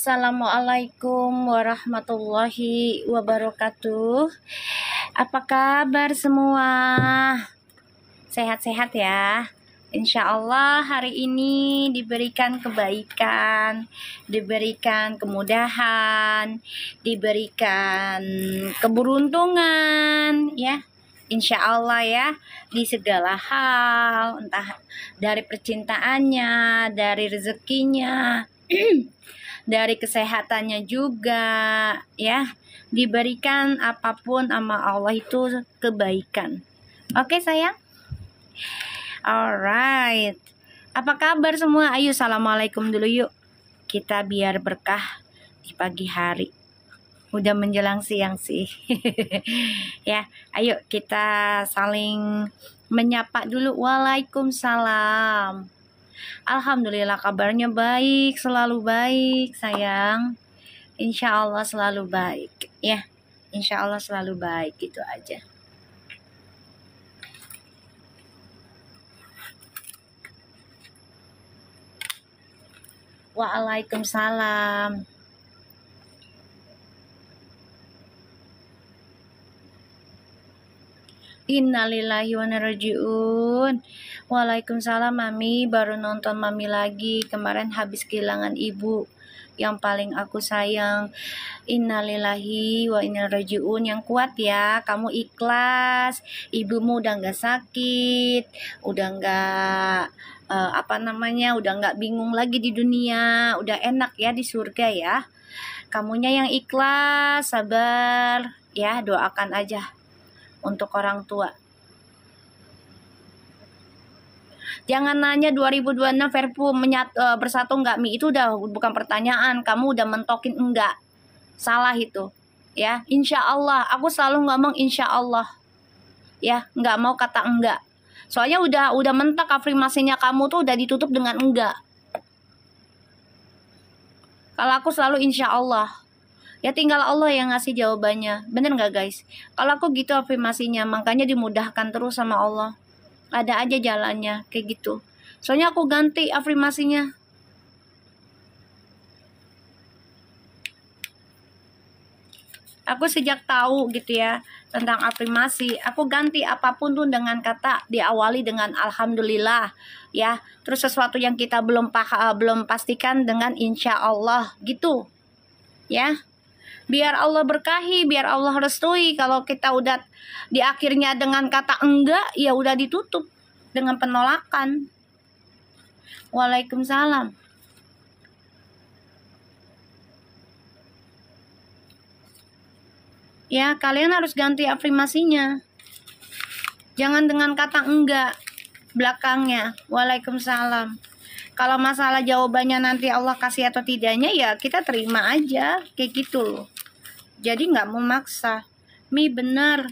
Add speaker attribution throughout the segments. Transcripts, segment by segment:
Speaker 1: Assalamualaikum warahmatullahi wabarakatuh. Apa kabar semua? Sehat-sehat ya. Insya Allah hari ini diberikan kebaikan, diberikan kemudahan, diberikan keberuntungan ya. Insya Allah ya, di segala hal, entah dari percintaannya, dari rezekinya, dari kesehatannya juga ya, diberikan apapun sama Allah itu kebaikan. Oke sayang? Alright, apa kabar semua? Ayo assalamualaikum dulu yuk, kita biar berkah di pagi hari. Udah menjelang siang sih. Ya, ayo kita saling menyapa dulu. Waalaikumsalam. Alhamdulillah kabarnya baik, selalu baik sayang. Insya Allah selalu baik ya. Insya Allah selalu baik, gitu aja. Waalaikumsalam. Innalillahi wa inna ilaihi raji'un. Waalaikumsalam Mami, baru nonton Mami lagi. Kemarin habis kehilangan ibu yang paling aku sayang. Innalillahi wa inna ilaihi raji'un. Yang kuat ya, kamu ikhlas. Ibumu udah gak sakit, udah gak udah gak bingung lagi di dunia, udah enak ya di surga ya. Kamunya yang ikhlas, sabar ya, doakan aja untuk orang tua. Jangan nanya 2026 Perpu bersatu enggak, Mi. Itu udah bukan pertanyaan, kamu udah mentokin enggak. Salah itu. Ya, insya Allah. Aku selalu ngomong insya Allah. Ya, enggak mau kata enggak. Soalnya udah mentok afirmasinya kamu tuh udah ditutup dengan enggak. Kalau aku selalu insya Allah. Ya tinggal Allah yang ngasih jawabannya. Bener gak guys? Kalau aku gitu afirmasinya, makanya dimudahkan terus sama Allah. Ada aja jalannya kayak gitu. Soalnya aku ganti afirmasinya. Aku sejak tahu gitu ya tentang afirmasi, aku ganti apapun tuh dengan kata diawali dengan alhamdulillah ya. Terus sesuatu yang kita belum pastikan dengan insya Allah gitu ya. Biar Allah berkahi, biar Allah restui. Kalau kita udah di akhirnya dengan kata enggak, ya udah ditutup dengan penolakan. Waalaikumsalam. Ya, kalian harus ganti afirmasinya. Jangan dengan kata enggak belakangnya. Waalaikumsalam. Kalau masalah jawabannya nanti Allah kasih atau tidaknya, ya kita terima aja. Kayak gitu loh. Jadi nggak memaksa. Mi bener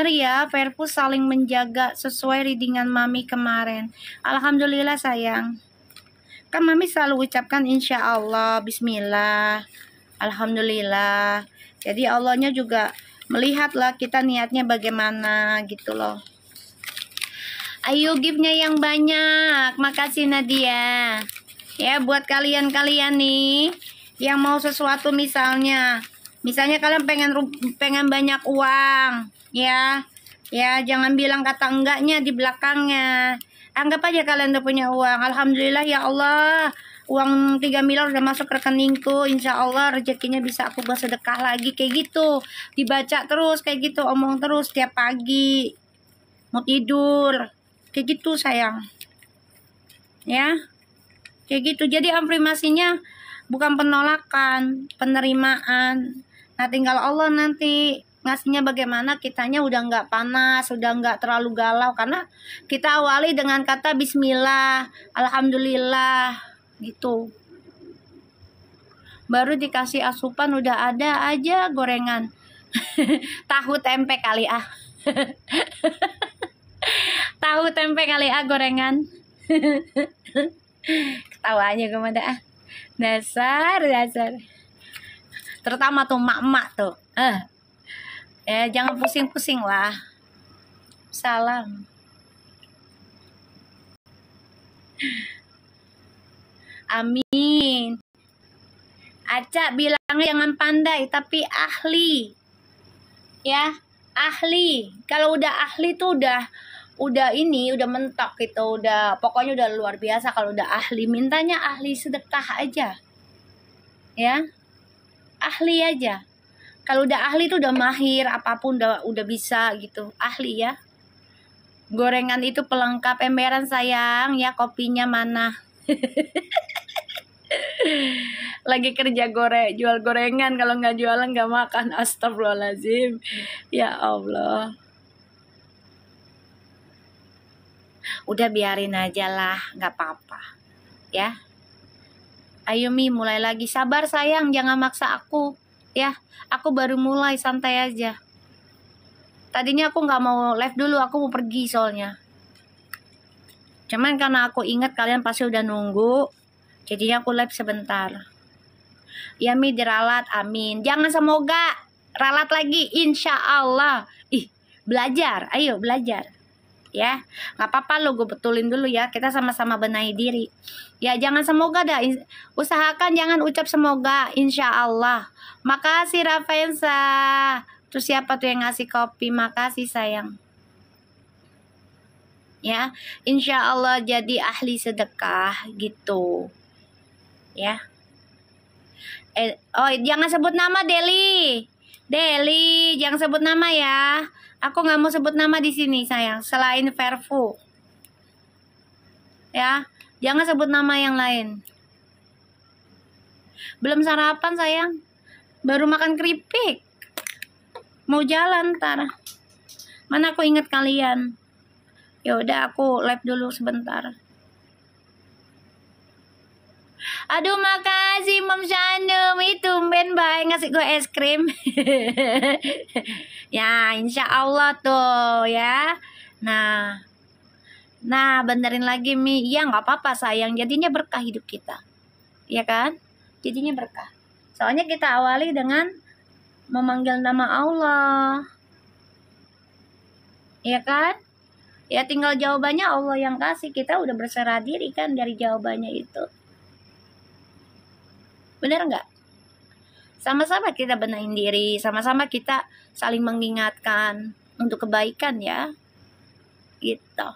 Speaker 1: ya, Perpus saling menjaga sesuai readingan Mami kemarin. Alhamdulillah sayang. Kan Mami selalu ucapkan insya Allah, bismillah, alhamdulillah. Jadi Allahnya juga melihatlah kita niatnya bagaimana gitu loh. Ayo give-nya yang banyak. Makasih Nadia. Ya buat kalian-kalian nih yang mau sesuatu, misalnya kalian pengen banyak uang ya jangan bilang kata enggaknya di belakangnya. Anggap aja kalian udah punya uang. Alhamdulillah ya Allah, uang 3 miliar udah masuk ke rekeningku. Insya Allah rezekinya bisa aku buat sedekah lagi. Kayak gitu dibaca terus, kayak gitu omong terus tiap pagi mau tidur, kayak gitu sayang ya, kayak gitu. Jadi afirmasinya bukan penolakan, penerimaan. Nah tinggal Allah nanti ngasihnya bagaimana. Kitanya udah nggak panas, udah nggak terlalu galau, karena kita awali dengan kata bismillah, alhamdulillah gitu. Baru dikasih asupan udah ada aja gorengan. Tahu tempe kali ah. Tahu tempe kali ah gorengan. Ketawanya kemana ah. Dasar terutama tuh mak-mak tuh jangan pusing-pusing lah. Salam. Amin. Aca bilangnya jangan pandai tapi ahli. Ya, ahli. Kalau udah ahli tuh udah ini udah mentok gitu, udah pokoknya udah luar biasa. Kalau udah ahli, mintanya ahli sedekah aja. Ya. Ahli aja. Kalau udah ahli tuh udah mahir, apapun udah bisa gitu. Ahli ya. Gorengan itu pelengkap emberan sayang, ya kopinya mana? Lagi kerja jual gorengan, kalau nggak jualan nggak makan. Astagfirullahaladzim, ya Allah. Udah biarin aja lah, nggak apa-apa ya. Ayo Mi, mulai lagi. Sabar sayang, jangan maksa aku ya. Aku baru mulai, santai aja. Tadinya aku nggak mau live dulu, aku mau pergi soalnya. Cuman karena aku ingat kalian pasti udah nunggu, jadinya aku live sebentar. Ya Mi, diralat, amin. Jangan semoga, ralat lagi, insya Allah. Belajar, ayo belajar. Ya, nggak apa-apa lo, gue betulin dulu ya. Kita sama-sama benahi diri. Ya, jangan semoga dah. Usahakan jangan ucap semoga, insya Allah. Makasih Rafaensa. Terus siapa tuh yang ngasih kopi? Makasih sayang. Ya, insya Allah jadi ahli sedekah gitu. Ya. Jangan sebut nama Deli. Deli, jangan sebut nama ya. Aku nggak mau sebut nama di sini sayang. Selain Verfu. Ya, jangan sebut nama yang lain. Belum sarapan sayang. Baru makan keripik. Mau jalan ntar. Mana aku inget kalian. Ya udah aku live dulu sebentar. Aduh makasih Mom Shanum, itu ben baik ngasih gue es krim. Ya insya Allah tuh ya. Nah benerin lagi Mi. Ya nggak apa-apa sayang, jadinya berkah hidup kita. Ya kan? Jadinya berkah. Soalnya kita awali dengan memanggil nama Allah. Ya kan? Ya tinggal jawabannya Allah yang kasih. Kita udah berserah diri kan dari jawabannya itu. Bener nggak? Sama-sama kita benahin diri, sama-sama kita saling mengingatkan untuk kebaikan ya. Gitu.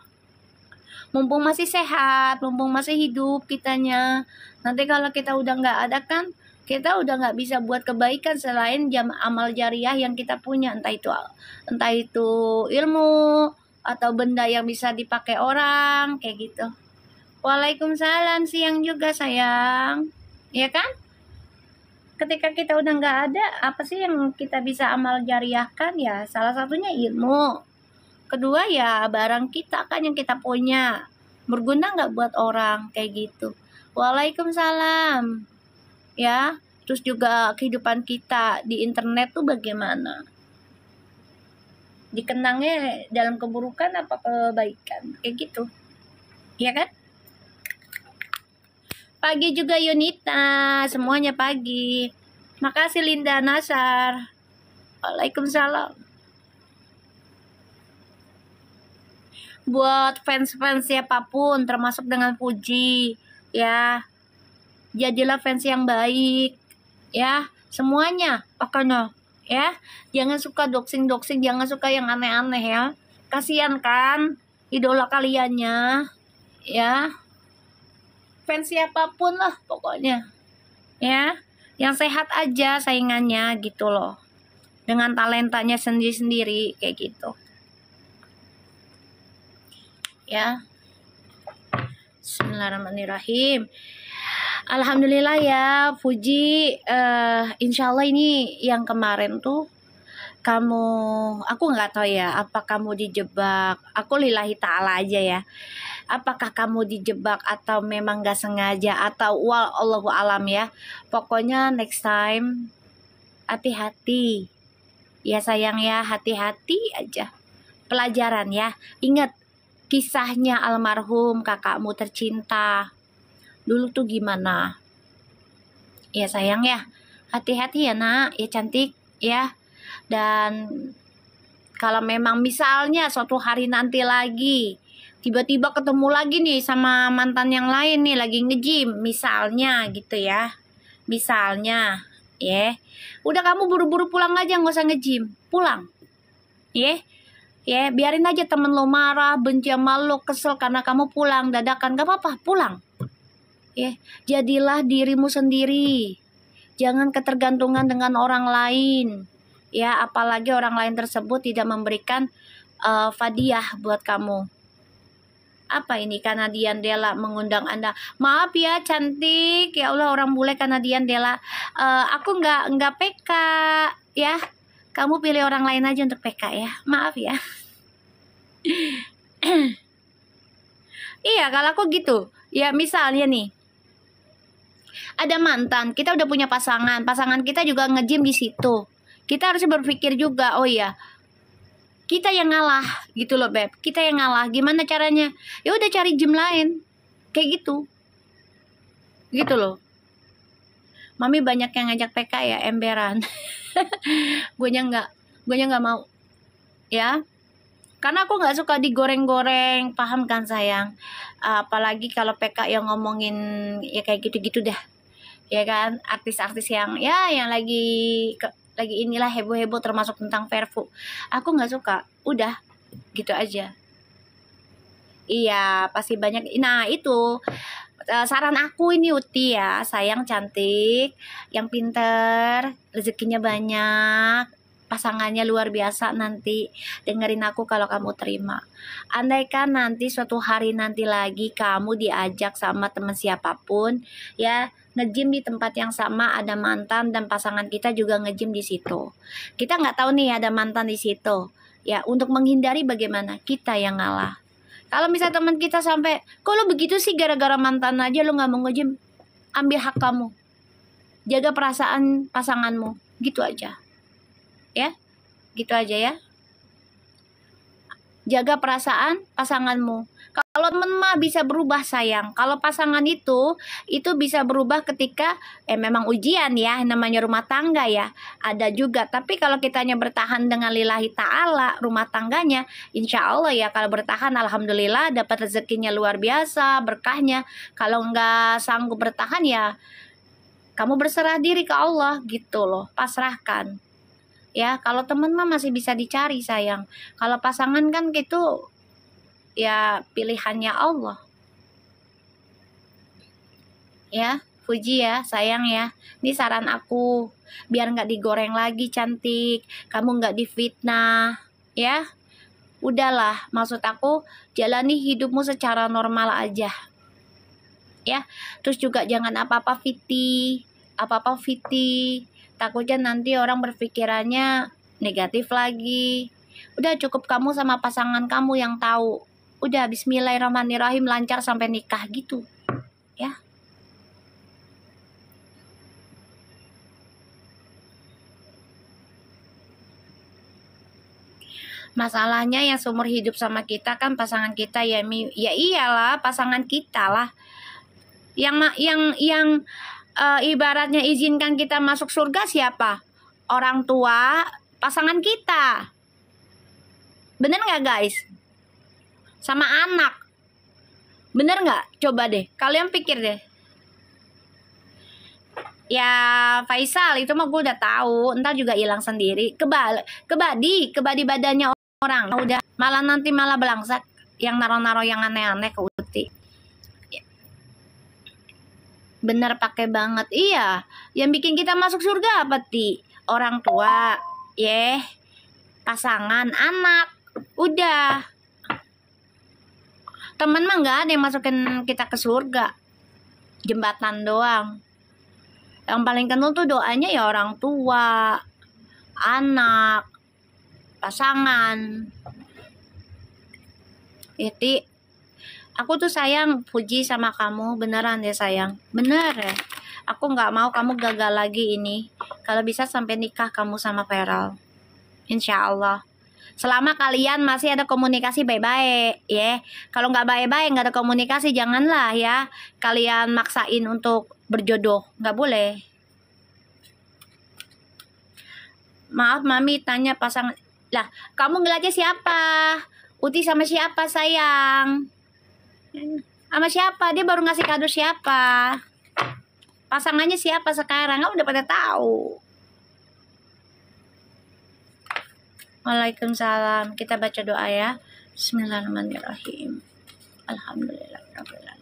Speaker 1: Mumpung masih sehat, mumpung masih hidup kitanya. Nanti kalau kita udah nggak ada kan, kita udah nggak bisa buat kebaikan selain amal jariah yang kita punya. Entah itu ilmu atau benda yang bisa dipakai orang, kayak gitu. Waalaikumsalam, siang juga sayang. Ya kan? Ketika kita udah nggak ada, apa sih yang kita bisa amal jariahkan ya? Salah satunya ilmu. Kedua ya barang kita kan yang kita punya. Berguna nggak buat orang, kayak gitu. Waalaikumsalam. Ya, terus juga kehidupan kita di internet tuh bagaimana? Dikenangnya dalam keburukan apa kebaikan? Kayak gitu. Ya kan? Pagi juga Yunita, semuanya pagi. Makasih Linda Nasar. Waalaikumsalam. Buat fans-fans siapapun, termasuk dengan Fuji, ya, jadilah fans yang baik, ya, semuanya, pokoknya, ya, jangan suka doxing, jangan suka yang aneh-aneh ya. Kasian kan idola kaliannya, ya. Fans siapapun lah pokoknya ya, yang sehat aja saingannya gitu loh, dengan talentanya sendiri-sendiri kayak gitu ya. Bismillahirrahmanirrahim. Alhamdulillah ya Fuji, insya Allah ini yang kemarin tuh aku nggak tahu ya apa kamu dijebak, aku lillahi ta'ala aja ya, apakah kamu dijebak atau memang gak sengaja atau wallahu alam ya. Pokoknya next time hati-hati ya sayang ya, hati-hati aja. Pelajaran ya, ingat kisahnya almarhum kakakmu tercinta dulu tuh gimana ya sayang ya. Hati-hati ya nak, ya cantik ya. Dan kalau memang misalnya suatu hari nanti lagi tiba-tiba ketemu lagi nih sama mantan yang lain nih lagi nge-gym misalnya gitu ya, Misalnya, ya, udah kamu buru-buru pulang aja, nggak usah nge-gym, pulang, ya, ya, biarin aja temen lo marah, benci sama lo, kesel karena kamu pulang dadakan, gak apa-apa, pulang, ya, jadilah dirimu sendiri, jangan ketergantungan dengan orang lain, ya, apalagi orang lain tersebut tidak memberikan hadiah buat kamu. Apa ini Kanadian Dela mengundang Anda? Maaf ya cantik, ya Allah orang bule Kanadian Dela. Aku nggak PK ya. Kamu pilih orang lain aja untuk PK ya. Maaf ya. Iya kalau aku gitu. Ya misalnya nih. Ada mantan, kita udah punya pasangan kita juga nge-gym di situ. Kita harus berpikir juga, oh iya, kita yang ngalah gitu loh beb, kita yang ngalah, gimana caranya? Ya udah cari gym lain kayak gitu loh. Mami banyak yang ngajak PK ya, emberan. gue nya nggak mau ya, karena aku nggak suka digoreng-goreng, paham kan sayang? Apalagi kalau PK yang ngomongin ya kayak gitu-gitu dah, ya kan, artis-artis yang ya yang lagi inilah heboh-heboh termasuk tentang Vervu. Aku nggak suka, udah gitu aja. Iya pasti banyak. Nah itu saran aku ini Uti ya, sayang cantik, yang pinter, rezekinya banyak, pasangannya luar biasa nanti. Dengerin aku kalau kamu terima. Andaikan nanti suatu hari nanti lagi kamu diajak sama teman siapapun ya, nge-gym di tempat yang sama, ada mantan dan pasangan kita juga nge-gym di situ. Kita nggak tahu nih ada mantan di situ. Ya, untuk menghindari bagaimana? Kita yang ngalah. Kalau misalnya teman kita sampai, kok lo begitu sih gara-gara mantan aja lo nggak mau nge-gym? Ambil hak kamu. Jaga perasaan pasanganmu. Gitu aja. Ya, gitu aja ya. Jaga perasaan pasanganmu. Kalau temen mah bisa berubah sayang. Kalau pasangan itu bisa berubah ketika memang ujian ya, namanya rumah tangga ya. Ada juga. Tapi kalau kitanya bertahan dengan lillahi ta'ala rumah tangganya, insya Allah ya kalau bertahan alhamdulillah dapat rezekinya luar biasa, berkahnya. Kalau nggak sanggup bertahan ya kamu berserah diri ke Allah gitu loh, pasrahkan. Ya, kalau temen mah masih bisa dicari sayang. Kalau pasangan kan gitu, ya pilihannya Allah. Ya, Fuji ya, sayang ya. Ini saran aku, biar nggak digoreng lagi cantik. Kamu nggak difitnah, ya. Udahlah, maksud aku jalani hidupmu secara normal aja. Ya, terus juga jangan apa-apa fiti. Takutnya nanti orang berpikirannya negatif lagi. Udah cukup kamu sama pasangan kamu yang tahu. Udah bismillahirrahmanirrahim lancar sampai nikah gitu. Ya. Masalahnya yang seumur hidup sama kita kan pasangan kita ya, ya iyalah pasangan kita lah. Yang ibaratnya izinkan kita masuk surga siapa? Orang tua pasangan kita. Bener nggak guys? Sama anak. Bener nggak? Coba deh, kalian pikir deh. Ya Faisal itu mah gue udah tahu, ntar juga hilang sendiri. Kebadi badannya orang. Udah malah nanti malah belangsak yang naro-naro yang aneh-aneh ke Uti. Bener pakai banget. Iya, yang bikin kita masuk surga apa Ti? Orang tua, pasangan, anak. Udah. Temen mah nggak ada yang masukin kita ke surga. Jembatan doang. Yang paling kenal tuh doanya ya orang tua, anak, pasangan. Ti, aku tuh sayang Puji sama kamu, beneran deh sayang, bener ya. Aku nggak mau kamu gagal lagi ini. Kalau bisa sampai nikah kamu sama Feral, insya Allah. Selama kalian masih ada komunikasi baik-baik, ya. Kalau nggak baik-baik, nggak ada komunikasi, janganlah ya kalian maksain untuk berjodoh, nggak boleh. Maaf, Mami tanya pasangan. Lah, kamu ngeliatnya siapa? Uti sama siapa sayang? Sama siapa? Dia baru ngasih kado siapa? Pasangannya siapa sekarang? Kamu udah pada tahu. Waalaikumsalam. Kita baca doa ya. Bismillahirrahmanirrahim. Alhamdulillahirrahmanirrahim.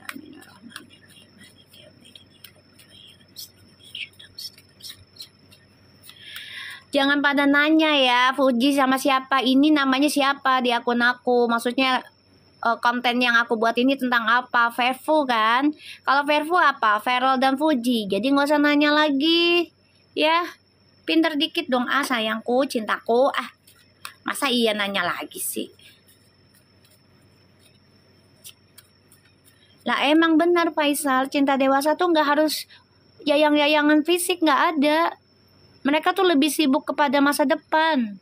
Speaker 1: Jangan pada nanya ya, Fuji sama siapa, ini namanya siapa di akun aku. Maksudnya konten yang aku buat ini tentang apa? Verfu kan? Kalau Verfu apa? Feral dan Fuji. Jadi nggak usah nanya lagi. Ya, pinter dikit dong. Ah sayangku, cintaku. Ah, masa iya nanya lagi sih? Lah emang benar Faisal, cinta dewasa tuh nggak harus yayang-yayangan fisik, nggak ada. Mereka tuh lebih sibuk kepada masa depan.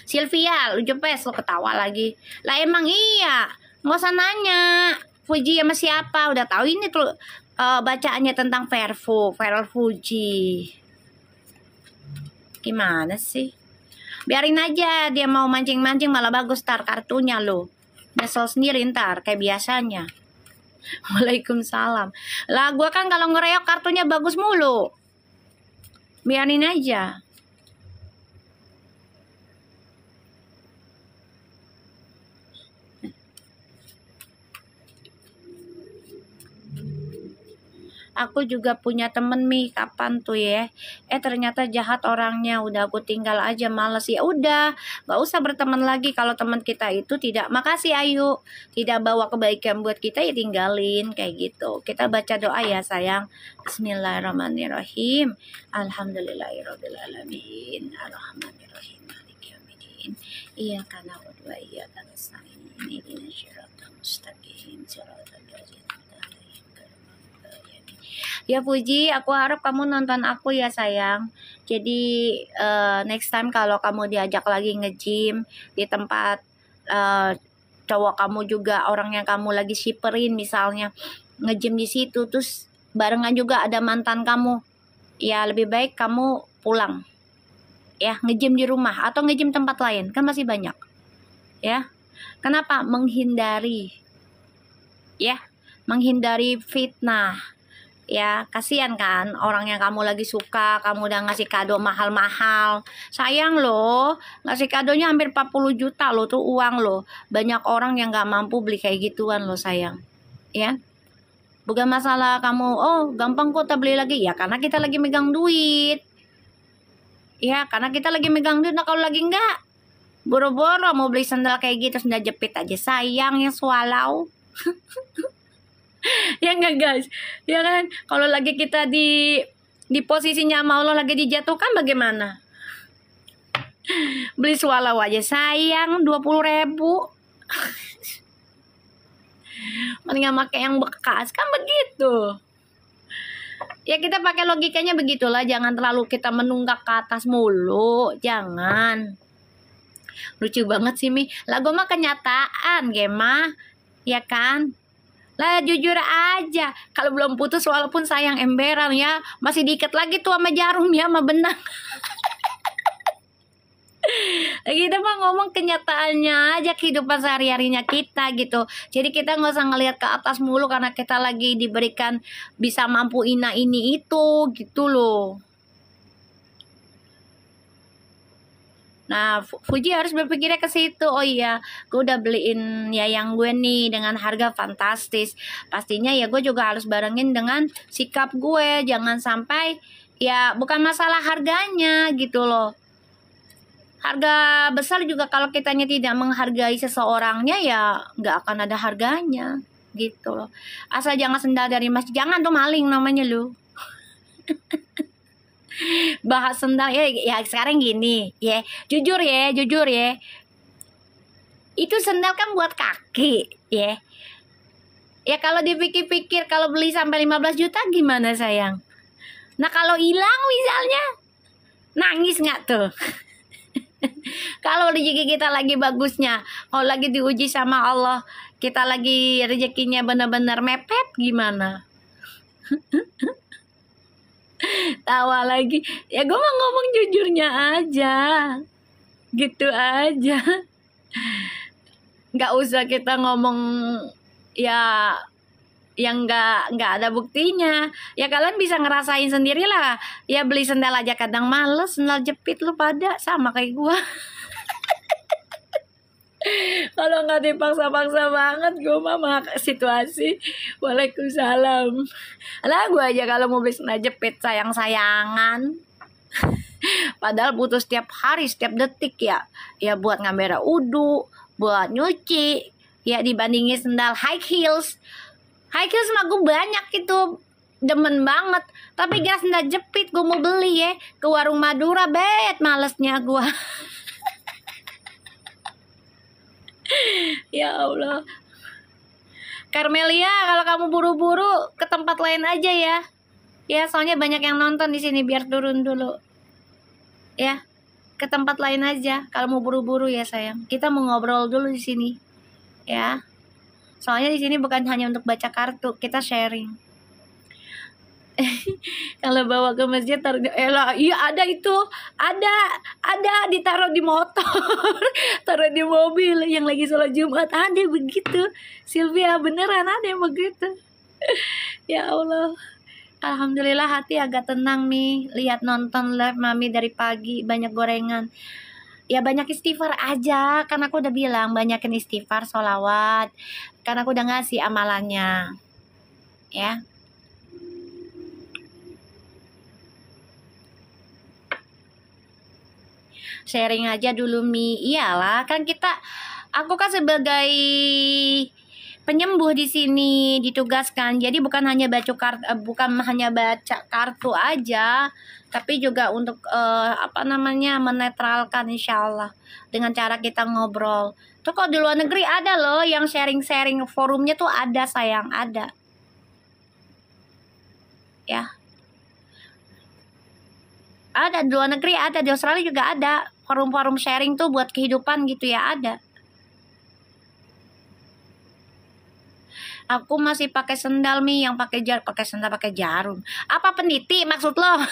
Speaker 1: Sylvia, lu jepes, lu ketawa lagi. Lah emang iya, nggak usah nanya. Fuji sama siapa, udah tahu ini tuh bacaannya tentang Verfu, Feral Fuji. Gimana sih? Biarin aja, dia mau mancing-mancing malah bagus tar kartunya lo. Nyesel sendiri ntar, kayak biasanya. Waalaikumsalam. Lah gue kan kalau ngereok kartunya bagus mulu. Biarin aja. Aku juga punya temen Mi, kapan tuh ya? Ternyata jahat orangnya, udah aku tinggal aja, males. Ya udah, gak usah berteman lagi kalau teman kita itu tidak, makasih Ayu, tidak bawa kebaikan buat kita ya tinggalin, kayak gitu. Kita baca doa ya sayang. Bismillahirrahmanirrahim. Alhamdulillahirrahmanirrahim. Ar-Rahmanirrahim. Maliki yaumiddin. Iyyaka na'budu wa iyyaka nasta'in. Ihdinas siratal mustaqim. Siratal ladzina an'amta 'alaihim ghairil maghdubi 'alaihim. Ya Puji, aku harap kamu nonton aku ya sayang. Jadi next time kalau kamu diajak lagi nge-gym di tempat cowok kamu juga, orang yang kamu lagi shipperin misalnya, nge-gym di situ, terus barengan juga ada mantan kamu, ya lebih baik kamu pulang. Ya, nge-gym di rumah atau nge-gym tempat lain, kan masih banyak. Ya. Kenapa? Menghindari. Ya, menghindari fitnah. Ya, kasihan kan orang yang kamu lagi suka, kamu udah ngasih kado mahal-mahal. Sayang loh, ngasih kadonya hampir 40 juta loh tuh uang loh. Banyak orang yang gak mampu beli kayak gituan loh sayang. Ya. Bukan masalah kamu, oh gampang kok tak beli lagi. Ya karena kita lagi megang duit. Ya, karena kita lagi megang duit. Nah kalau lagi enggak, boro-boro mau beli sandal kayak gitu, sandal jepit aja sayang yang swallow. Ya enggak guys, ya kan? Kalau lagi kita di posisinya sama Allah lagi dijatuhkan bagaimana? Beli swallow aja sayang 20.000. Mendingan pakai yang bekas, kan begitu. Ya kita pakai logikanya begitulah, jangan terlalu kita menunggak ke atas mulu, jangan. Lucu banget sih Mi, lah gue mah kenyataan Gema, ya kan? Lah jujur aja, kalau belum putus walaupun sayang emberan ya, masih diikat lagi tuh sama jarum ya, sama benang. Kita mah ngomong kenyataannya aja, kehidupan sehari-harinya kita gitu. Jadi kita nggak usah ngelihat ke atas mulu karena kita lagi diberikan bisa mampu ini itu gitu loh. Nah, Fuji harus berpikirnya ke situ. Oh iya, gue udah beliin ya yang gue nih dengan harga fantastis. Pastinya ya gue juga harus barengin dengan sikap gue. Jangan sampai, ya bukan masalah harganya gitu loh. Harga besar juga kalau kitanya tidak menghargai seseorangnya ya nggak akan ada harganya gitu loh. Asal jangan sendal dari mas, jangan tuh maling namanya lu. Bahas sendal ya sekarang gini ya, jujur ya itu sendal kan buat kaki ya kalau dipikir-pikir kalau beli sampai 15 juta gimana sayang? Nah kalau hilang misalnya nangis nggak tuh? Kalau rezeki kita lagi bagusnya, kalau lagi diuji sama Allah, kita lagi rezekinya benar-benar mepet gimana? Tawa lagi ya, gue mau ngomong jujurnya aja gitu aja, nggak usah kita ngomong ya yang nggak ada buktinya. Ya kalian bisa ngerasain sendirilah. Ya beli sendal aja kadang males, sendal jepit lu pada sama kayak gua. Kalau nggak dipaksa-paksa banget, gue mah situasi. Waalaikumsalam. Lah gue aja kalau mau beli sendal jepit sayang-sayangan. Padahal butuh setiap hari, setiap detik ya. Ya buat ngambil udu, buat nyuci. Ya dibandingin sendal high heels. High heels mah gue banyak itu. Demen banget. Tapi gak sendal jepit gue mau beli ya. Ke warung Madura malesnya gue. Ya Allah. Carmelia, kalau kamu buru-buru ke tempat lain aja ya. Ya, soalnya banyak yang nonton di sini, biar turun dulu. Ya, ke tempat lain aja kalau mau buru-buru ya sayang. Kita mau ngobrol dulu di sini. Ya. Soalnya di sini bukan hanya untuk baca kartu, kita sharing. Kalau bawa ke masjid taruh iya ada itu, ada ditaruh di motor, taruh di mobil yang lagi sholat Jumat, ada begitu. Sylvia, beneran ada yang begitu. Ya Allah, alhamdulillah hati agak tenang nih lihat nonton live Mami dari pagi, banyak gorengan. Ya banyak istighfar aja, karena aku udah bilang banyakin istighfar, sholawat, karena aku udah ngasih amalannya. Ya. Sharing aja dulu Mi. Iyalah, kan aku kan sebagai penyembuh di sini ditugaskan. Jadi bukan hanya baca kartu aja, tapi juga untuk menetralkan insyaallah dengan cara kita ngobrol. Tuh kok di luar negeri ada loh yang sharing-sharing, forumnya tuh ada sayang, ada. Ya. Ada di luar negeri, ada di Australia juga ada forum-forum sharing tuh buat kehidupan gitu ya, ada. Aku masih pakai sendal Mi, yang pakai sendal pakai jarum. Apa peniti maksud lo?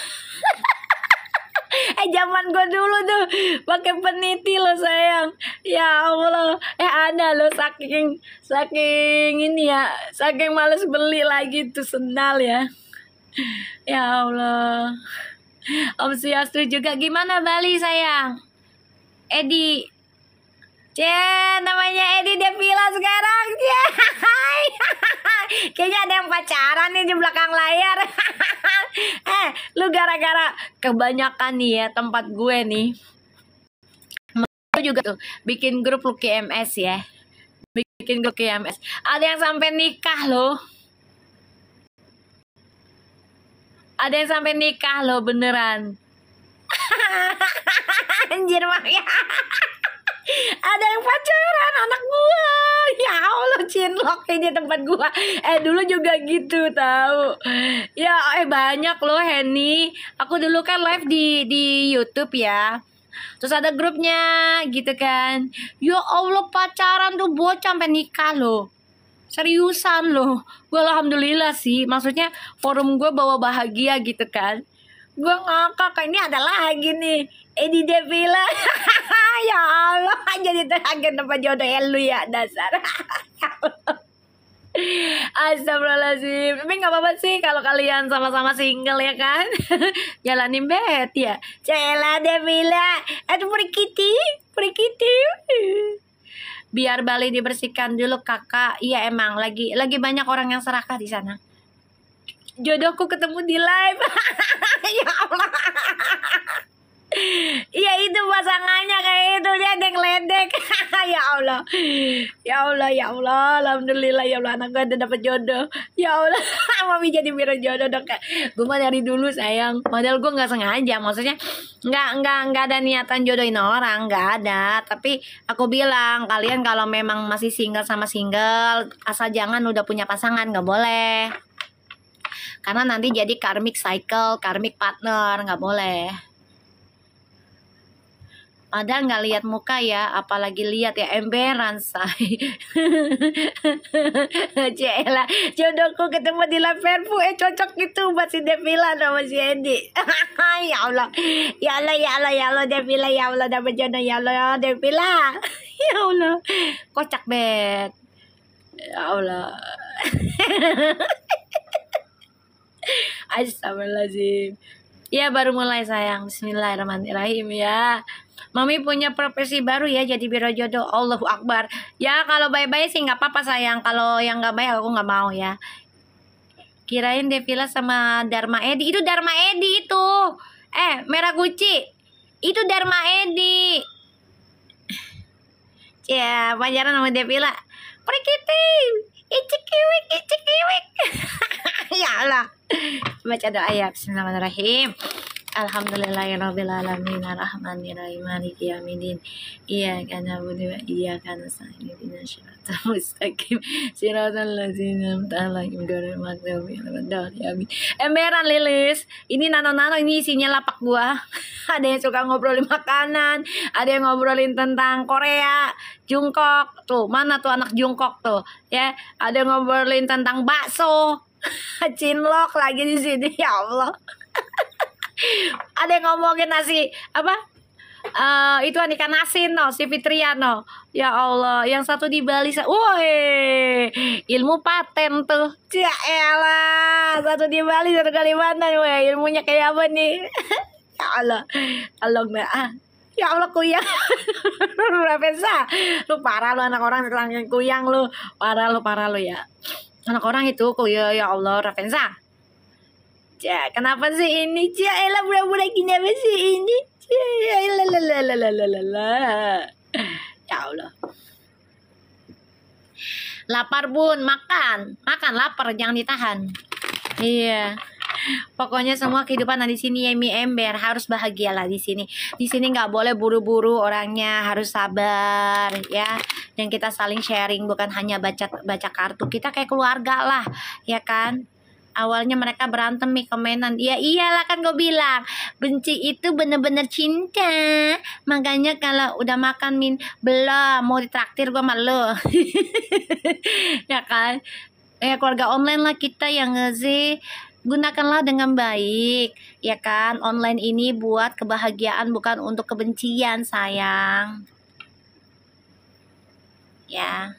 Speaker 1: Zaman gue dulu tuh pakai peniti lo sayang. Ya Allah, ada lo saking ini ya, saking males beli lagi tuh sendal ya. Ya Allah. Om Swastiastu juga. Gimana Bali sayang? Edi. Namanya Edi Devila sekarang. Kayaknya ada yang pacaran nih di belakang layar. Lu gara-gara kebanyakan nih ya tempat gue nih. Lu juga tuh bikin grup lu KMS ya. Bikin grup KMS. Ada yang sampai nikah loh. Ada yang sampai nikah loh beneran. Anjir mah ya. Ada yang pacaran anak gua. Ya Allah, cinlok ini tempat gua. Dulu juga gitu tahu. Ya banyak loh Henny. Aku dulu kan live di YouTube ya. Terus ada grupnya gitu kan. Ya Allah, pacaran tuh bocah sampai nikah loh. Seriusan loh. Gue alhamdulillah sih. Maksudnya forum gue bawa bahagia gitu kan. Gue ngakak, ini ada lagi nih Edi Devila. Ya Allah, jadi terakhir tempat jodoh lu ya dasar. Astagfirullahaladzim. Tapi gak apa-apa sih kalau kalian sama-sama single ya kan. Jalanin bet ya. Cela Devila. Aduh perikiti. Biar Bali dibersihkan dulu kakak. Iya emang lagi banyak orang yang serakah di sana. Jodohku ketemu di live. Ya Allah. Iya itu pasangannya kayak itu ledek. Ya Allah. Alhamdulillah ya Allah, anak gue udah dapet jodoh. Ya Allah. Mami jadi biro jodoh dong kak. Gue mah dari dulu sayang. Padahal gue nggak sengaja. Maksudnya nggak ada niatan jodohin orang, nggak ada. Tapi aku bilang kalian kalau memang masih single sama single, asal jangan udah punya pasangan, nggak boleh. Karena nanti jadi karmic cycle, karmic partner, nggak boleh. Padahal nggak lihat muka ya, apalagi lihat ya emberan say. Cela, jodohku ketemu di Laverpu, cocok gitu buat si Devila sama si Edi. Ya Allah, Devila, ya Allah dapat jodoh, ya Allah Devila. Ya Allah, kocak bet. Ya Allah. Astagfirullahaladzim. Ya baru mulai sayang. Bismillahirrahmanirrahim ya. Mami punya profesi baru ya, jadi biro jodoh. Allahu Akbar. Ya kalau baik-baik sih nggak apa-apa sayang. Kalau yang nggak baik aku nggak mau ya. Kirain Devila sama Dharma Edi. Itu Dharma Edi itu. Merah Gucci. Itu Dharma Edi. Ya pacaran sama Devila. Perikiti. Icikiwik, icikiwik. Ya Allah. Baca doa ya. Bismillahirrahmanirrahim. Alhamdulillahirabbil alamin arrahmanirrahim maliki yaumiddin. Iyyaka na'budu wa iyyaka nasta'in ihdinas siratal mustaqim siratal ladzina an'amta 'alaihim ghairil maghdubi 'alaihim waladdallin. Emberan Lilis. Ini nano-nano ini isinya lapak gua. Ada yang suka ngobrolin makanan, ada yang ngobrolin tentang Korea, Jungkook. Tuh, mana tuh anak Jungkook tuh? Ya, ada yang ngobrolin tentang bakso. Cinlok lagi di sini ya Allah. Ada yang ngomongin nasi apa? Itu ikan asin no, si Fitriano. Ya Allah, yang satu di Bali. Woi, ilmu paten tuh. Ya elah, satu di Bali, satu Kalimantan. Woi, ilmunya kayak apa nih? Ya Allah, tolong dah. Ya Allah kuyang. Ravensa, lu parah lu anak orang terangin kuyang lu. Parah lu ya. Anak orang itu kuyang ya Allah Ravensa. Cak, kenapa sih ini? Cak, elah budak-budak gini apa sih ini? Cak, ya Allah. Lapar bun, makan, lapar jangan ditahan. Iya. Pokoknya semua kehidupan di sini ya mi ember, harus bahagialah di sini. Di sini nggak boleh buru-buru orangnya, harus sabar ya. Dan kita saling sharing, bukan hanya baca kartu. Kita kayak keluarga lah, ya kan? Awalnya mereka berantem nih komenan. Ya iyalah kan gue bilang. Benci itu bener-bener cinta. Makanya kalau udah makan belum. Mau ditraktir gue malu. Ya kan. Ya keluarga online lah kita yang nge-Z. Gunakanlah dengan baik. Ya kan. Online ini buat kebahagiaan bukan untuk kebencian sayang. Ya.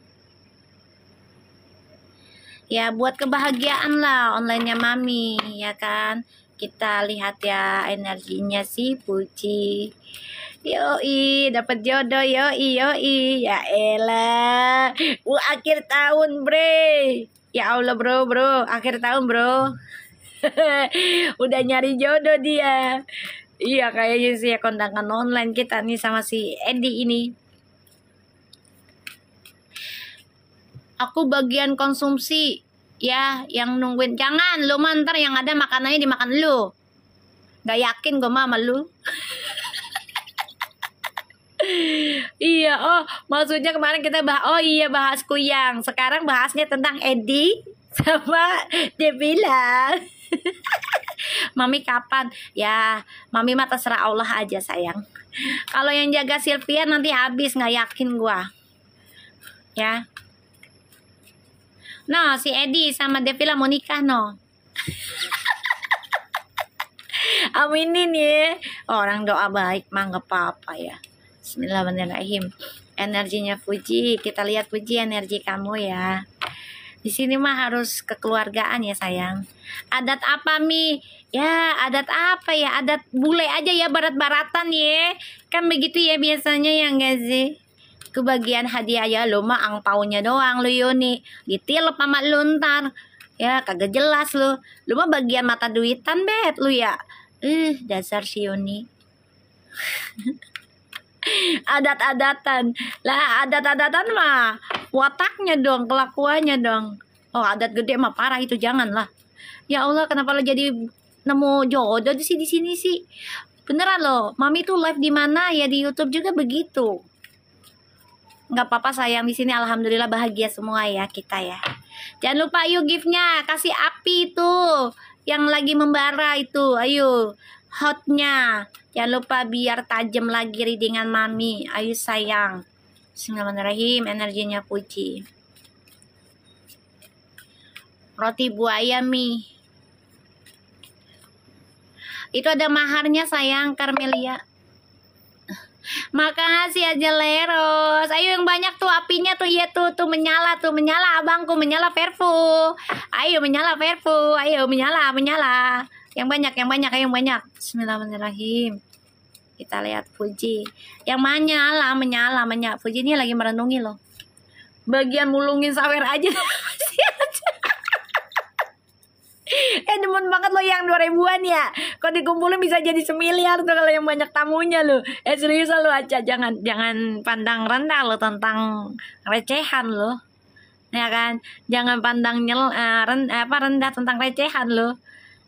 Speaker 1: Ya buat kebahagiaan lah onlinenya mami ya kan. Kita lihat ya energinya si Puji. Yoi dapat jodoh yoi ya elah. Akhir tahun bre. Ya Allah bro akhir tahun bro. Udah nyari jodoh dia. Iya kayaknya sih ya kondangan online kita nih sama si Edi ini. Aku bagian konsumsi ya, yang nungguin. Jangan lu ntar yang ada makanannya dimakan lu. Gak yakin gue sama lu. Iya, oh maksudnya kemarin kita bahas kuyang. Sekarang bahasnya tentang Edi sama Devila. Mami kapan? Ya, mami mah terserah Allah aja sayang. Kalau yang jaga Sylvia nanti habis, nggak yakin gua. Ya. No, si Edi sama Devila mau nikah no. Aminin ya. Orang doa baik mah nggak apa-apa ya. Bismillahirrahmanirrahim. Energinya Puji, kita lihat Puji energi kamu ya. Di sini mah harus kekeluargaan ya sayang. Adat apa Mi? Ya adat apa ya? Adat bule aja ya, barat-baratan ya. Kan begitu ya biasanya ya enggak sih? Kebagian hadiah ya lo mah angpaunya doang lo Yuni. Ditilep sama lu ntar. Ya kagak jelas lu. Lu mah bagian mata duitan bet lu ya. Dasar si Yuni. Adat-adatan lah, adat-adatan mah wataknya dong, kelakuannya dong. Oh adat gede mah parah itu, janganlah. Ya Allah kenapa lo jadi nemu jodoh di sini sih? Beneran loh, mami tuh live di mana ya, di YouTube juga begitu. Nggak apa-apa sayang, di sini alhamdulillah bahagia semua ya kita ya. Jangan lupa yuk giftnya, kasih api tuh yang lagi membara itu, ayo hotnya. Jangan lupa biar tajam lagi readingan mami. Ayo sayang. Bismillahirrahmanirrahim. Energinya Puji. Roti buaya Mi. Itu ada maharnya sayang Carmelia. Makasih aja Leros. Ayo yang banyak tuh apinya tuh, iya tuh menyala abangku, menyala Perfu. Ayo menyala Perfu, ayo menyala. Yang banyak, ayo yang banyak. Bismillahirrahmanirrahim. Kita lihat Fuji. Yang menyala. Fuji ini lagi merenungi loh. Bagian mulungin sawer aja. Demen banget lo yang 2000-an ya. Kalau dikumpulin bisa jadi 1 miliar tuh kalau yang banyak tamunya lo. Serius lo aja, jangan pandang rendah lo tentang recehan lo. Ya kan? Jangan pandang rendah tentang recehan lo.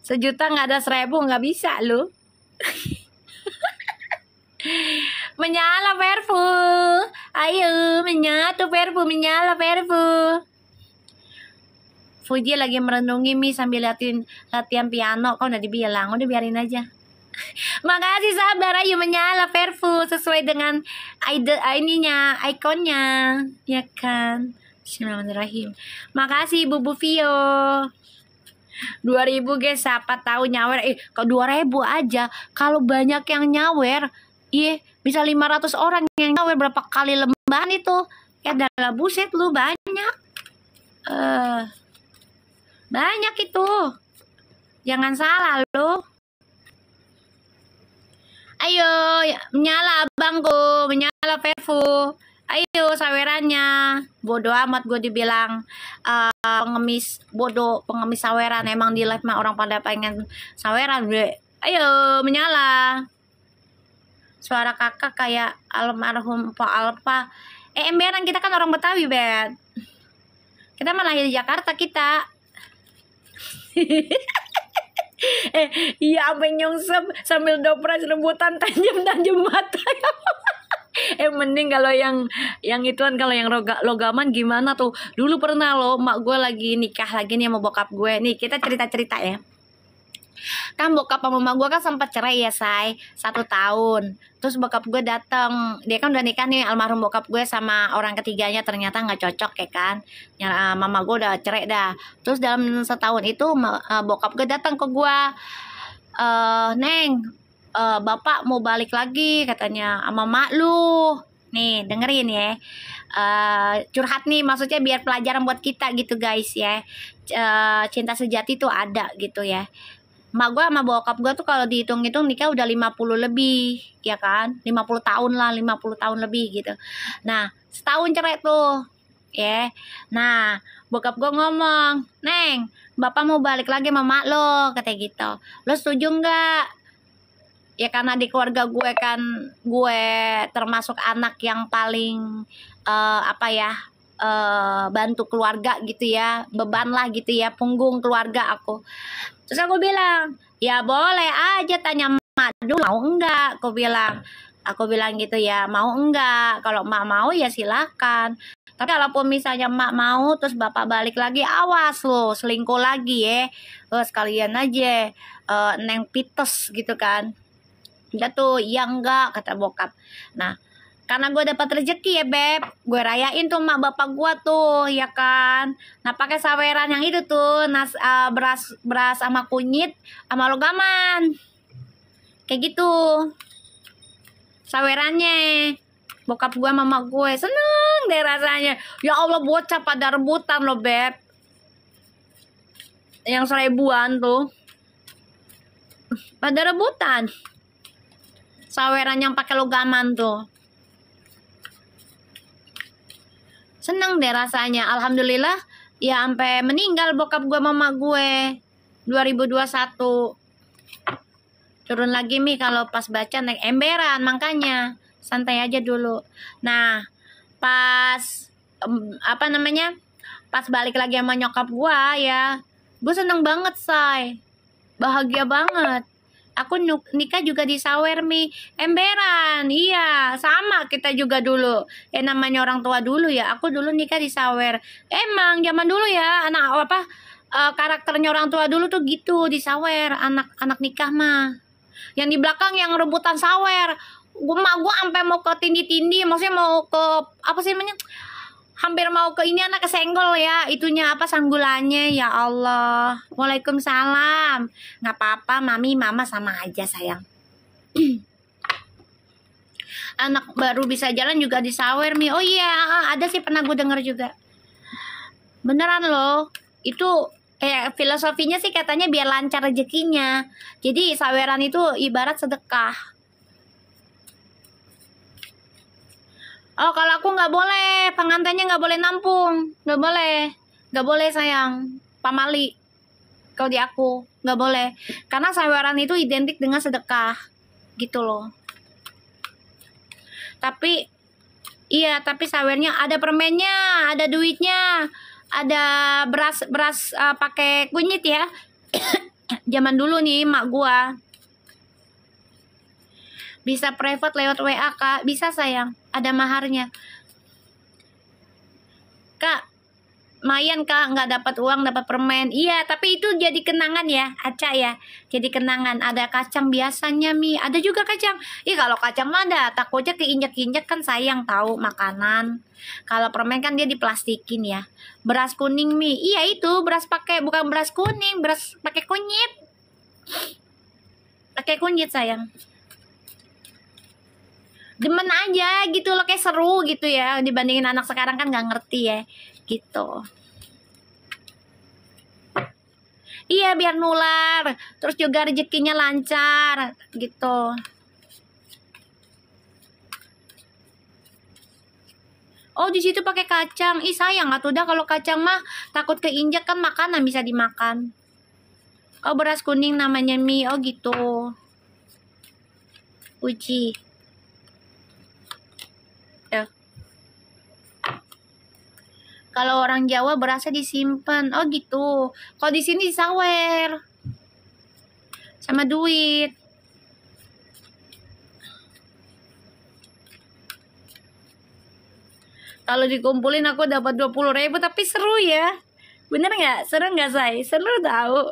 Speaker 1: 1 juta nggak ada 1000 nggak bisa lo. Menyala Perfu. Ayo menyatu Perfu, menyala Perfu. Fuji lagi merenungi Mi sambil latihan piano. Kau udah dibilang, udah biarin aja. Makasih sabar, ayo menyala Perfu sesuai dengan ikonnya, ya kan? Bismillahirrahmanirrahim. Makasih Bu Vio. 2000 guys, siapa tahu nyawer. Kok 2000 aja. Kalau banyak yang nyawer, bisa 500 orang yang nyawer, berapa kali lembaran itu? Ya dalam buset lu banyak. Banyak itu. Jangan salah lo. Ayo menyala abangku, menyala Perfu. Ayo sawerannya. Bodoh amat gue dibilang pengemis saweran. Emang di live mah orang pada pengen saweran gue. Ayo menyala. Suara kakak kayak almarhum Po Alpa. Emberan, kita kan orang Betawi, Bet. Kita malah di Jakarta kita. Iya, sampai nyungsep sambil dopres rebutan tajam mata. Mending kalau yang ituan, kalau yang logaman gimana tuh. Dulu pernah loh, mak gue lagi nikah lagi nih sama bokap gue. Nih kita cerita ya. Kan bokap sama mama gue kan sempat cerai ya, 1 tahun. Terus bokap gue datang, dia kan udah nikah nih, almarhum bokap gue sama orang ketiganya ternyata nggak cocok ya kan. Mama gue udah cerai dah. Terus dalam 1 tahun itu bokap gue datang ke gue, Neng, bapak mau balik lagi katanya sama mak lu. Nih dengerin ya, curhat nih, maksudnya biar pelajaran buat kita gitu guys ya. Cinta sejati tuh ada gitu ya. Mak gue sama bokap gue tuh kalau dihitung-hitung nikah udah 50 lebih, ya kan? 50 tahun lah, 50 tahun lebih gitu. Nah, setahun cerai tuh, ya. Nah, bokap gue ngomong, Neng, bapak mau balik lagi sama mak lo, katanya gitu. Lo setuju nggak? Ya karena di keluarga gue kan, gue termasuk anak yang paling, bantu keluarga gitu ya, beban lah gitu ya, punggung keluarga aku. Terus aku bilang, ya boleh aja, tanya mak dulu mau enggak. Aku bilang gitu ya, mau enggak. Kalau mak mau ya silakan. Tapi kalaupun misalnya mak mau terus bapak balik lagi, awas lo selingkuh lagi ya. Sekalian aja neng pites gitu kan. Dia tuh, ya enggak, kata bokap. Nah, karena gue dapat rezeki ya Beb, gue rayain tuh mak bapak gue tuh, ya kan. Nah pakai saweran yang itu tuh, beras sama kunyit sama logaman, kayak gitu sawerannya. Bokap gue mama gue seneng deh rasanya. Ya Allah, bocah pada rebutan loh Beb, yang 1000-an tuh pada rebutan saweran yang pakai logaman tuh. Seneng deh rasanya, alhamdulillah ya, sampai meninggal bokap gue mama gue 2021. Turun lagi Mi kalau pas baca naik emberan, makanya santai aja dulu. Nah pas pas balik lagi sama nyokap gue ya, gue seneng banget say, bahagia banget. Aku nikah juga di sawer Mi, emberan. Iya sama kita juga dulu, namanya orang tua dulu ya. Aku dulu nikah di sawer. Emang zaman dulu ya, karakternya orang tua dulu tuh gitu, di sawer. Anak nikah mah yang di belakang yang rebutan sawer. Gue sampai mau ke tindi-tindi, maksudnya mau ke hampir mau ke ini, anak kesenggol ya, itunya sanggulannya. Ya Allah, waalaikumsalam. Nggak apa-apa mami, mama sama aja sayang. anak baru bisa jalan juga disawer Mi. Oh iya, ada sih, pernah gue denger juga. Beneran loh. Itu kayak filosofinya sih katanya biar lancar rezekinya. Jadi saweran itu ibarat sedekah. Oh, kalau aku nggak boleh, pengantinnya nggak boleh nampung, nggak boleh sayang, pamali. Kalau di aku nggak boleh, karena saweran itu identik dengan sedekah, gitu loh. Tapi iya, tapi sawernya ada permennya, ada duitnya, ada beras pakai kunyit ya. Zaman dulu nih mak gua bisa private lewat WA Kak, bisa sayang, ada maharnya. Kak, lumayan Kak, nggak dapat uang, dapat permen. Iya, tapi itu jadi kenangan ya, Aca ya. Jadi kenangan. Ada kacang biasanya Mi, ada juga kacang. Ih, kalau kacang mah ada, takutnya keinjek-injek kan sayang tahu makanan. Kalau permen kan dia diplastikin ya. Beras kuning Mi, iya itu beras pakai, bukan beras kuning, beras pakai kunyit. Pakai kunyit sayang. Demen aja gitu loh, kayak seru gitu ya, dibandingin anak sekarang kan nggak ngerti ya gitu. Iya, biar nular, terus juga rezekinya lancar gitu. Oh, di situ pakai kacang. Ih, sayang atuh dah kalau kacang mah takut keinjak kan, makanan bisa dimakan. Oh, beras kuning namanya Mi. Oh gitu. Uji. Ya. Kalau orang Jawa berasnya disimpan. Oh gitu. Kalau di sini disawer sama duit. Kalau dikumpulin aku dapat 20.000, tapi seru ya. Bener nggak? Seru nggak say? Seru tahu.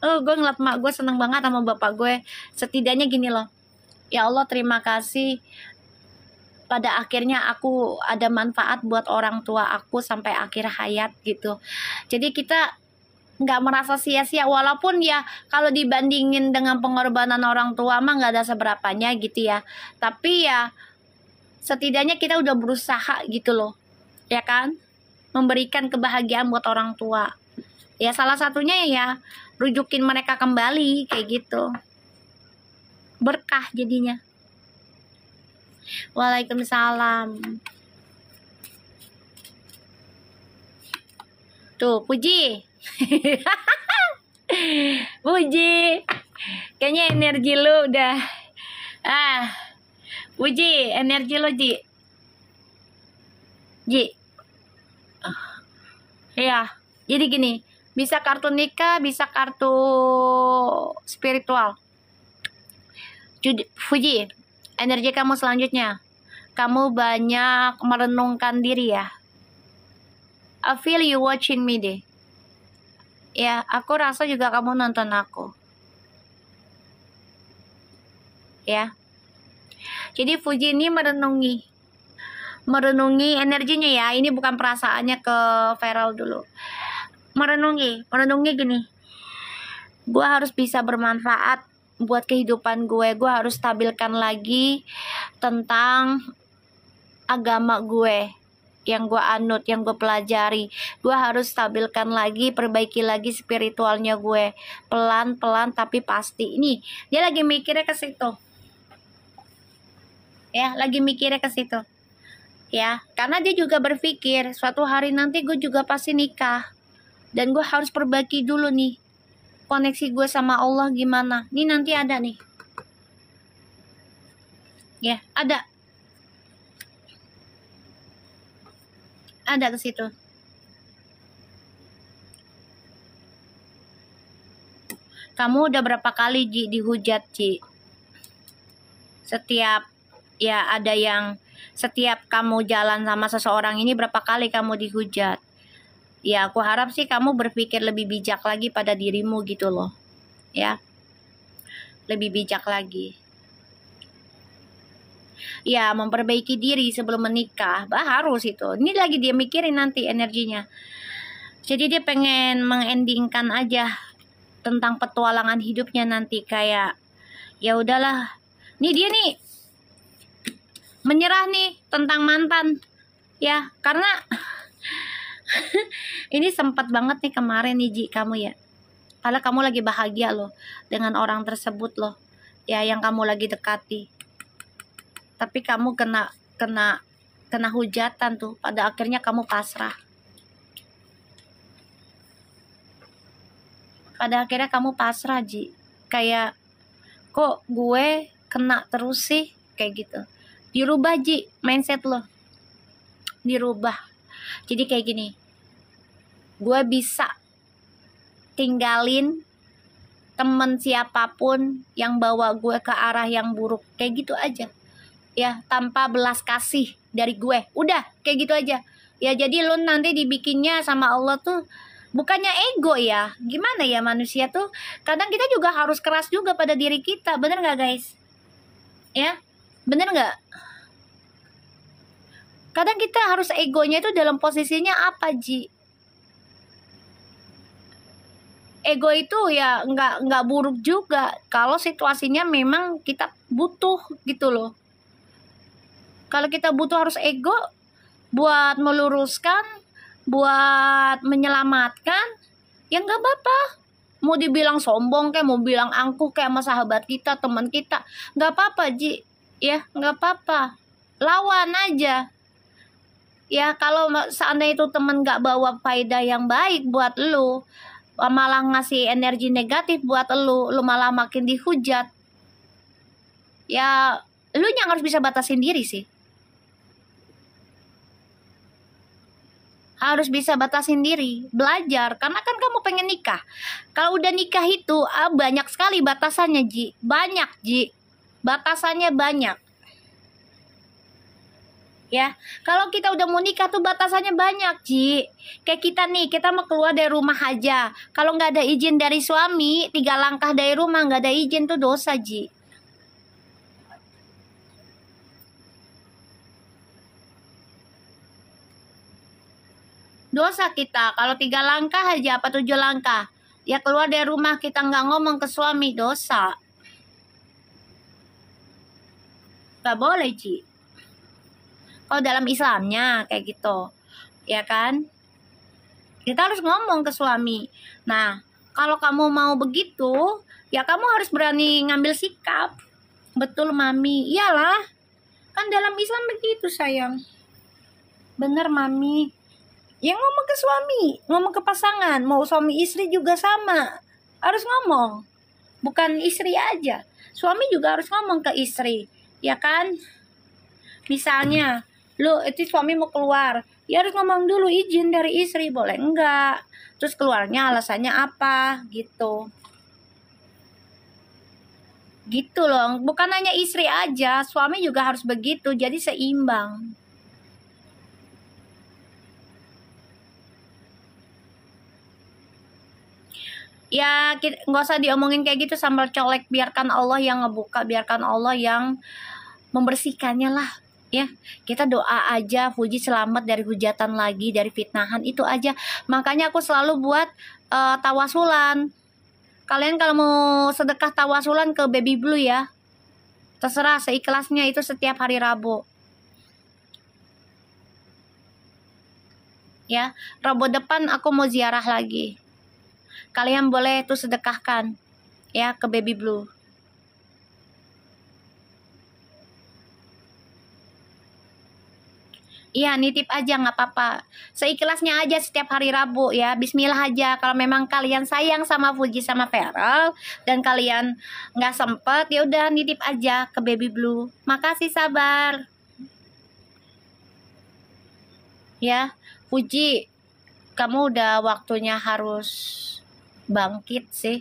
Speaker 1: Oh, gue ngeliat mak gue seneng banget sama bapak gue. Setidaknya gini loh. Ya Allah, terima kasih. Pada akhirnya aku ada manfaat buat orang tua aku sampai akhir hayat gitu. Jadi kita nggak merasa sia-sia, walaupun ya kalau dibandingin dengan pengorbanan orang tua mah nggak ada seberapanya gitu ya. Tapi ya setidaknya kita udah berusaha gitu loh, ya kan, memberikan kebahagiaan buat orang tua. Ya salah satunya ya rujukin mereka kembali kayak gitu, berkah jadinya. Waalaikumsalam. Tuh, Puji. Puji. Kayaknya energi lu udah. Puji, energi lu, Ji. Iya. Jadi gini, bisa kartu nikah, bisa kartu spiritual. Puji, energi kamu selanjutnya. Kamu banyak merenungkan diri ya. I feel you watching me deh. Ya, aku rasa juga kamu nonton aku. Ya. Jadi Fuji ini merenungi energinya ya. Ini bukan perasaannya ke Feral dulu. Merenungi gini. Gue harus bisa bermanfaat buat kehidupan gue. Gue harus stabilkan lagi tentang agama gue yang gue anut, yang gue pelajari. Gue harus stabilkan lagi, perbaiki lagi spiritualnya gue. Pelan-pelan tapi pasti. Ini dia lagi mikirnya ke situ. Ya, lagi mikirnya ke situ. Ya, karena dia juga berpikir suatu hari nanti gue juga pasti nikah. Dan gue harus perbaiki dulu nih koneksi gue sama Allah gimana. Ini nanti ada nih. Ya, ada ke situ. Kamu udah berapa kali Ji dihujat Ji? Setiap kamu jalan sama seseorang ini berapa kali kamu dihujat? Ya, aku harap sih kamu berpikir lebih bijak lagi pada dirimu gitu loh. Ya. Lebih bijak lagi. Ya, memperbaiki diri sebelum menikah. Harus itu. Ini lagi dia mikirin nanti energinya. Jadi dia pengen mengendingkan aja tentang petualangan hidupnya nanti, kayak ya udahlah, Nih dia nih menyerah nih tentang mantan ya, karena ini sempat banget nih kemarin nih Ji, kamu ya, padahal kamu lagi bahagia loh dengan orang tersebut loh ya, yang kamu lagi dekati, tapi kamu kena hujatan tuh, pada akhirnya kamu pasrah. Pada akhirnya kamu pasrah Ji, kayak kok gue kena terus sih, kayak gitu. Dirubah Ji, mindset lo dirubah. Jadi kayak gini, gue bisa tinggalin temen siapapun yang bawa gue ke arah yang buruk, kayak gitu aja ya, tanpa belas kasih dari gue, udah kayak gitu aja ya. Jadi lo nanti dibikinnya sama Allah tuh bukannya ego ya, gimana ya, manusia tuh kadang kita juga harus keras juga pada diri kita, bener nggak guys ya, bener nggak? Kadang kita harus egonya itu dalam posisinya apa Ji? Ego itu ya nggak buruk juga kalau situasinya memang kita butuh gitu loh. Kalau kita butuh harus ego buat meluruskan, buat menyelamatkan, ya nggak apa-apa. Mau dibilang sombong kayak, mau bilang angkuh kayak sama sahabat kita, teman kita, nggak apa-apa Ji, ya nggak apa-apa. Lawan aja. Ya kalau seandainya itu teman nggak bawa faedah yang baik buat lu, malah ngasih energi negatif buat lu malah makin dihujat. Ya lu yang harus bisa batasin diri sih. Harus bisa batasin diri, belajar, karena kan kamu pengen nikah. Kalau udah nikah itu banyak sekali batasannya Ji, banyak Ji, batasannya banyak ya. Kalau kita udah mau nikah tuh batasannya banyak Ji. Kayak kita nih, kita mau keluar dari rumah aja, kalau nggak ada izin dari suami, 3 langkah dari rumah nggak ada izin tuh dosa Ji. Dosa kita kalau 3 langkah aja, apa 7 langkah ya keluar dari rumah kita nggak ngomong ke suami, dosa. Nggak boleh Ci. Kalau dalam Islamnya kayak gitu ya kan, kita harus ngomong ke suami. Nah kalau kamu mau begitu ya kamu harus berani ngambil sikap. Betul Mami, iyalah kan dalam Islam begitu sayang, bener Mami. Ya ngomong ke suami, ngomong ke pasangan, mau suami istri juga sama, harus ngomong. Bukan istri aja, suami juga harus ngomong ke istri, ya kan? Misalnya, lu itu suami mau keluar, ya harus ngomong dulu izin dari istri, boleh enggak? Terus keluarnya alasannya apa, gitu. Gitu loh, bukan hanya istri aja, suami juga harus begitu, jadi seimbang. Ya nggak usah diomongin kayak gitu sambal colek, biarkan Allah yang ngebuka, biarkan Allah yang membersihkannya lah ya. Kita doa aja Fuji selamat dari hujatan lagi, dari fitnahan, itu aja. Makanya aku selalu buat tawasulan. Kalian kalau mau sedekah tawasulan ke Baby Blue ya, terserah seikhlasnya, itu setiap hari Rabu ya. Rabu depan aku mau ziarah lagi, kalian boleh tuh sedekahkan ya ke Baby Blue. Iya, nitip aja nggak apa-apa, seikhlasnya aja setiap hari Rabu ya. Bismillah aja. Kalau memang kalian sayang sama Fuji sama Feral dan kalian nggak sempet, ya udah nitip aja ke Baby Blue. Makasih sabar ya Fuji, kamu udah waktunya harus bangkit sih,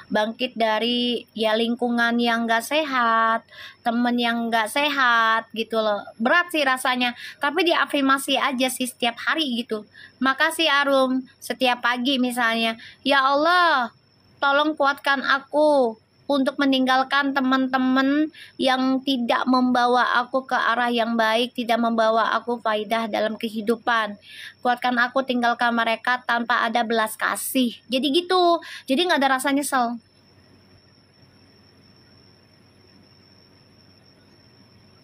Speaker 1: bangkit dari ya lingkungan yang gak sehat, temen yang gak sehat gitu loh. Berat sih rasanya, tapi diafirmasi aja sih setiap hari gitu. Makasih Arum, setiap pagi misalnya, ya Allah tolong kuatkan aku untuk meninggalkan teman-teman yang tidak membawa aku ke arah yang baik, tidak membawa aku faidah dalam kehidupan. Kuatkan aku tinggalkan mereka tanpa ada belas kasih. Jadi gitu, jadi nggak ada rasa nyesel.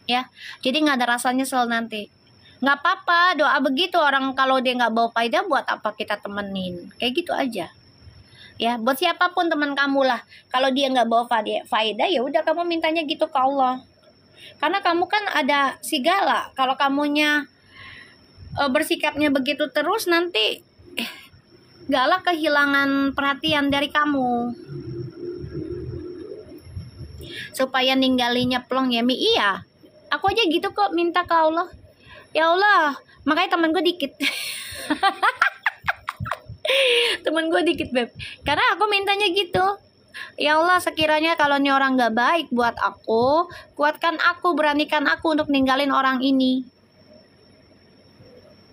Speaker 1: ya. Jadi nggak ada rasa nyesel nanti. Nggak apa-apa doa begitu, orang kalau dia nggak bawa faedah buat apa kita temenin, kayak gitu aja ya. Buat siapapun teman kamu lah, kalau dia nggak bawa faedah ya udah kamu mintanya gitu ke Allah, karena kamu kan ada segala. Kalau kamunya bersikapnya begitu terus, nanti galak kehilangan perhatian dari kamu. Supaya ninggalinya plong ya Mi. Iya, aku aja gitu kok minta ke Allah. Ya Allah, makanya temen gue dikit. Temen gue dikit beb, karena aku mintanya gitu. Ya Allah, sekiranya kalau ini orang gak baik buat aku, kuatkan aku, beranikan aku untuk ninggalin orang ini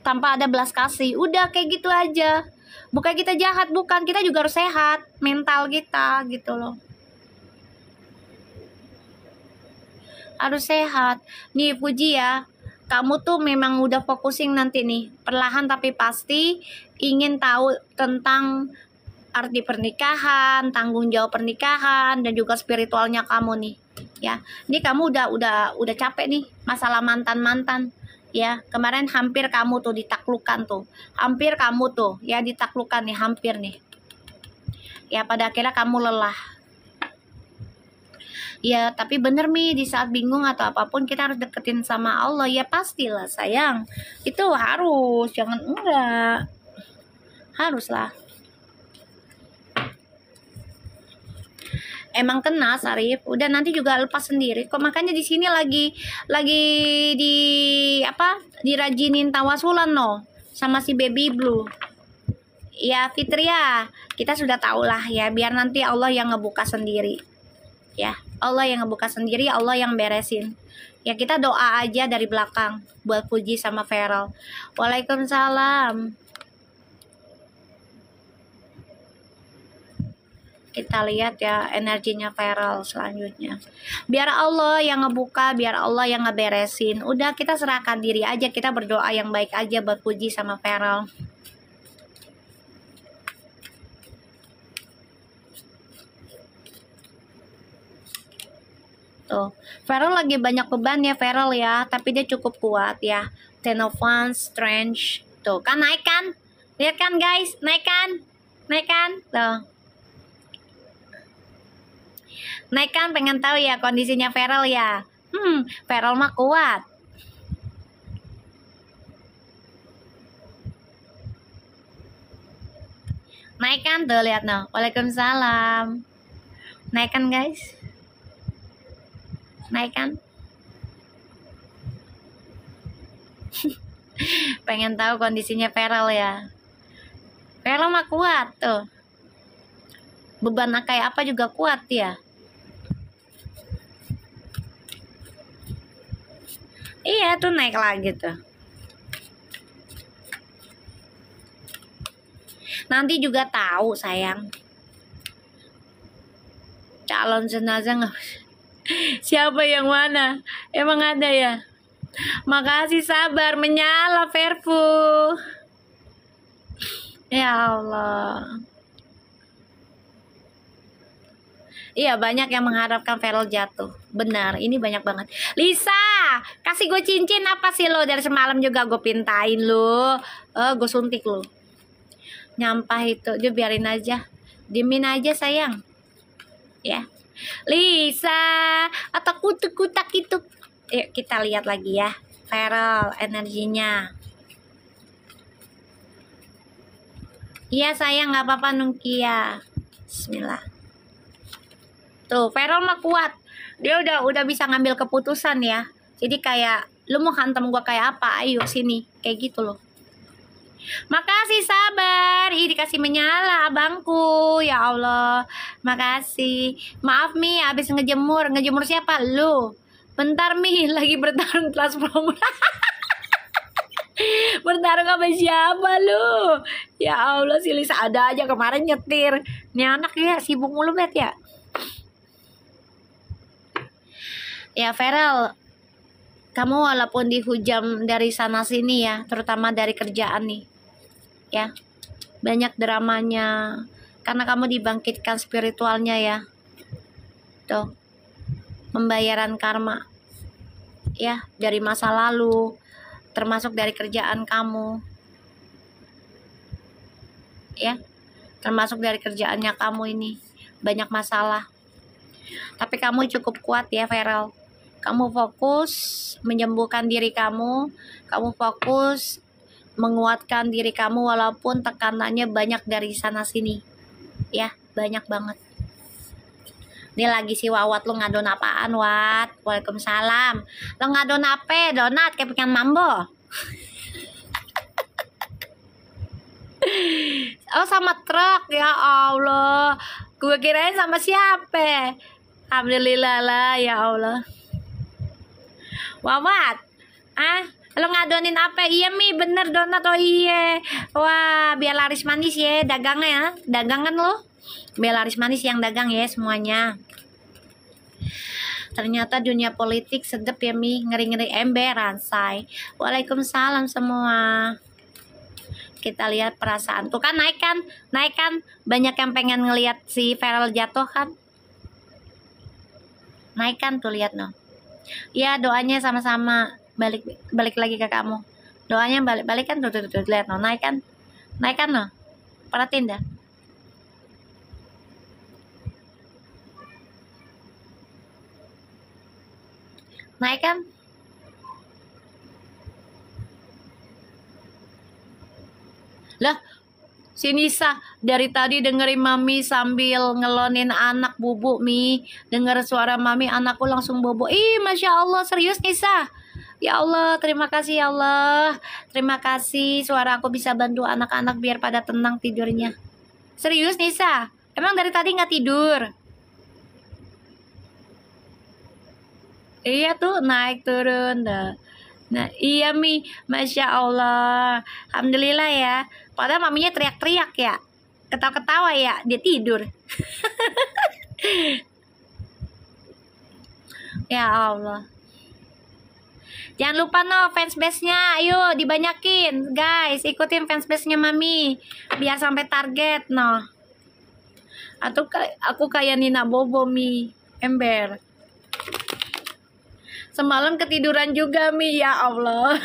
Speaker 1: tanpa ada belas kasih. Udah kayak gitu aja. Bukan kita jahat, bukan, kita juga harus sehat mental kita gitu loh, harus sehat. Nih Puji ya, kamu tuh memang udah focusing nanti nih, perlahan tapi pasti ingin tahu tentang arti pernikahan, tanggung jawab pernikahan, dan juga spiritualnya kamu nih. Ya, ini kamu udah capek nih masalah mantan ya. Kemarin hampir kamu tuh ditaklukkan tuh, hampir kamu tuh ya ditaklukkan nih, hampir nih. Ya pada akhirnya kamu lelah. Ya, tapi bener Mi, di saat bingung atau apapun kita harus deketin sama Allah. Ya pastilah sayang, itu harus, jangan enggak, haruslah. Emang kena Sarif, udah nanti juga lepas sendiri kok. Makanya di sini lagi di apa, dirajinin tawasulan no sama si Baby Blue. Ya Fitria, kita sudah tahu lah ya, biar nanti Allah yang ngebuka sendiri. Ya, Allah yang ngebuka sendiri, Allah yang beresin. Ya kita doa aja dari belakang buat Puji sama Feral. Waalaikumsalam. Kita lihat ya energinya Feral selanjutnya. Biar Allah yang ngebuka, biar Allah yang ngeberesin. Udah kita serahkan diri aja, kita berdoa yang baik aja buat Puji sama Feral. Tuh, Feral lagi banyak beban ya Feral ya, tapi dia cukup kuat ya. Ten of Wands, Strange. Tuh, kan naik kan? Lihat kan guys, naik kan? Naik kan? Tuh. Naik kan, pengen tahu ya kondisinya Feral ya. Feral mah kuat. Naik kan tuh, lihat no. Waalaikumsalam. Naik kan guys? Naik kan? Pengen tahu kondisinya Feral ya. Feral mah kuat tuh. Beban kayak apa juga kuat ya. Iya tuh, naik lagi tuh. Nanti juga tahu sayang. Calon jenazah nggak? Siapa yang mana? Emang ada ya? Makasih, sabar, menyala Verfu. Ya Allah. Iya, banyak yang mengharapkan Feral jatuh. Benar, ini banyak banget. Lisa, kasih gue cincin apa sih lo? Dari semalam juga gue pintain lo. Gue suntik lo. Nyampah itu, dia biarin aja. Diemin aja sayang. Ya. Lisa, atau kutuk-kutak itu. Yuk kita lihat lagi ya. Feral, energinya. Iya sayang, gak apa-apa Nungkia. Bismillah. Tuh, Feral mah kuat. Dia udah bisa ngambil keputusan ya. Jadi kayak, lu mau hantam gua kayak apa? Ayo sini. Kayak gitu loh. Makasih, sabar. Ih, dikasih menyala abangku. Ya Allah. Makasih. Maaf Mi, habis ngejemur. Ngejemur siapa? Lu. Bentar Mi, lagi bertarung transformer. Bertarung sama siapa lu? Ya Allah, si Lisa ada aja kemarin nyetir. Nih anak ya sibuk mulu bet ya. Ya Feral, kamu walaupun dihujam dari sana sini ya, terutama dari kerjaan nih, ya banyak dramanya, karena kamu dibangkitkan spiritualnya ya. Tuh, pembayaran karma. ya, dari masa lalu, termasuk dari kerjaan kamu, ya, termasuk dari kerjaannya kamu ini banyak masalah. Tapi kamu cukup kuat ya, Feral. Kamu fokus menyembuhkan diri kamu fokus menguatkan diri kamu walaupun tekanannya banyak dari sana sini. Ya, banyak banget. Ini lagi si Wawat, lu ngadon apaan, Wat? Waalaikumsalam. Lu ngadon apa? Donat kayak pengen mambo. Oh, sama truk, ya Allah. Gue kirain sama siapa? Alhamdulillah lah, ya Allah. Wawat, lo ngadonin apa? Iya Mi, bener donat. Oh iya. Wah, biar laris manis ya dagangnya ya. Dagangan lo biar laris manis yang dagang ya semuanya. Ternyata dunia politik sedep ya Mi. Ngeri-ngeri emberan say. Waalaikumsalam semua. Kita lihat perasaan. Tuh kan naik kan. Banyak yang pengen ngelihat si Feral jatuh kan. Naik kan tuh, lihat no. Ya, doanya sama-sama balik lagi ke kamu. Doanya balik kan tuh lihat no. Naik kan no. Perhatiin dah. Naik kan? Lah, si Nisa dari tadi dengerin Mami sambil ngelonin anak bubuk Mi. Denger suara Mami, anakku langsung bobo. Ih, Masya Allah, serius Nisa. Ya Allah, terima kasih ya Allah. Terima kasih suara aku bisa bantu anak-anak biar pada tenang tidurnya. Serius Nisa? Emang dari tadi nggak tidur? Iya tuh, naik turun dah. Nah, iya Mi, Masya Allah. Alhamdulillah ya. Padahal maminya teriak-teriak ya. Ketawa-ketawa ya, dia tidur. Ya Allah. Jangan lupa no fansbase-nya. Ayo dibanyakin, guys. Ikutin fansbase-nya Mami biar sampai target no. Atau aku kayak Nina Bobo Mi, ember. Semalam ketiduran juga Mi, ya Allah.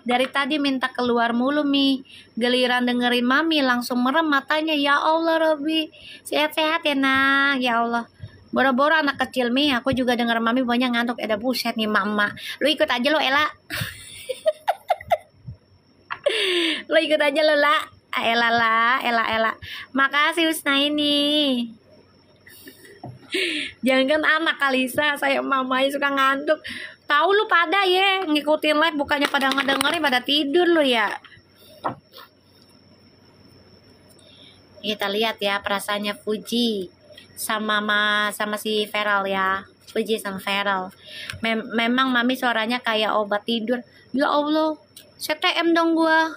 Speaker 1: Dari tadi minta keluar mulu Mi. Geliran dengerin Mami langsung merem matanya. Ya Allah Robi, sehat-sehat ya nak. Ya Allah. Boro-boro anak kecil Mi, aku juga denger Mami banyak ngantuk. Ada buset nih mama. Lu ikut aja lo Ella. Lu ikut aja lo lah. Ella. Makasih Usna ini. Jangan kan anak Kalisa, saya mamanya suka ngantuk. Tahu lu pada ya ngikutin live bukannya pada ngedengerin, pada tidur lu ya. Kita lihat ya perasaannya Fuji sama si Feral ya. Fuji sama Feral. Memang Mami suaranya kayak obat tidur. Ya Allah, CTM dong gua.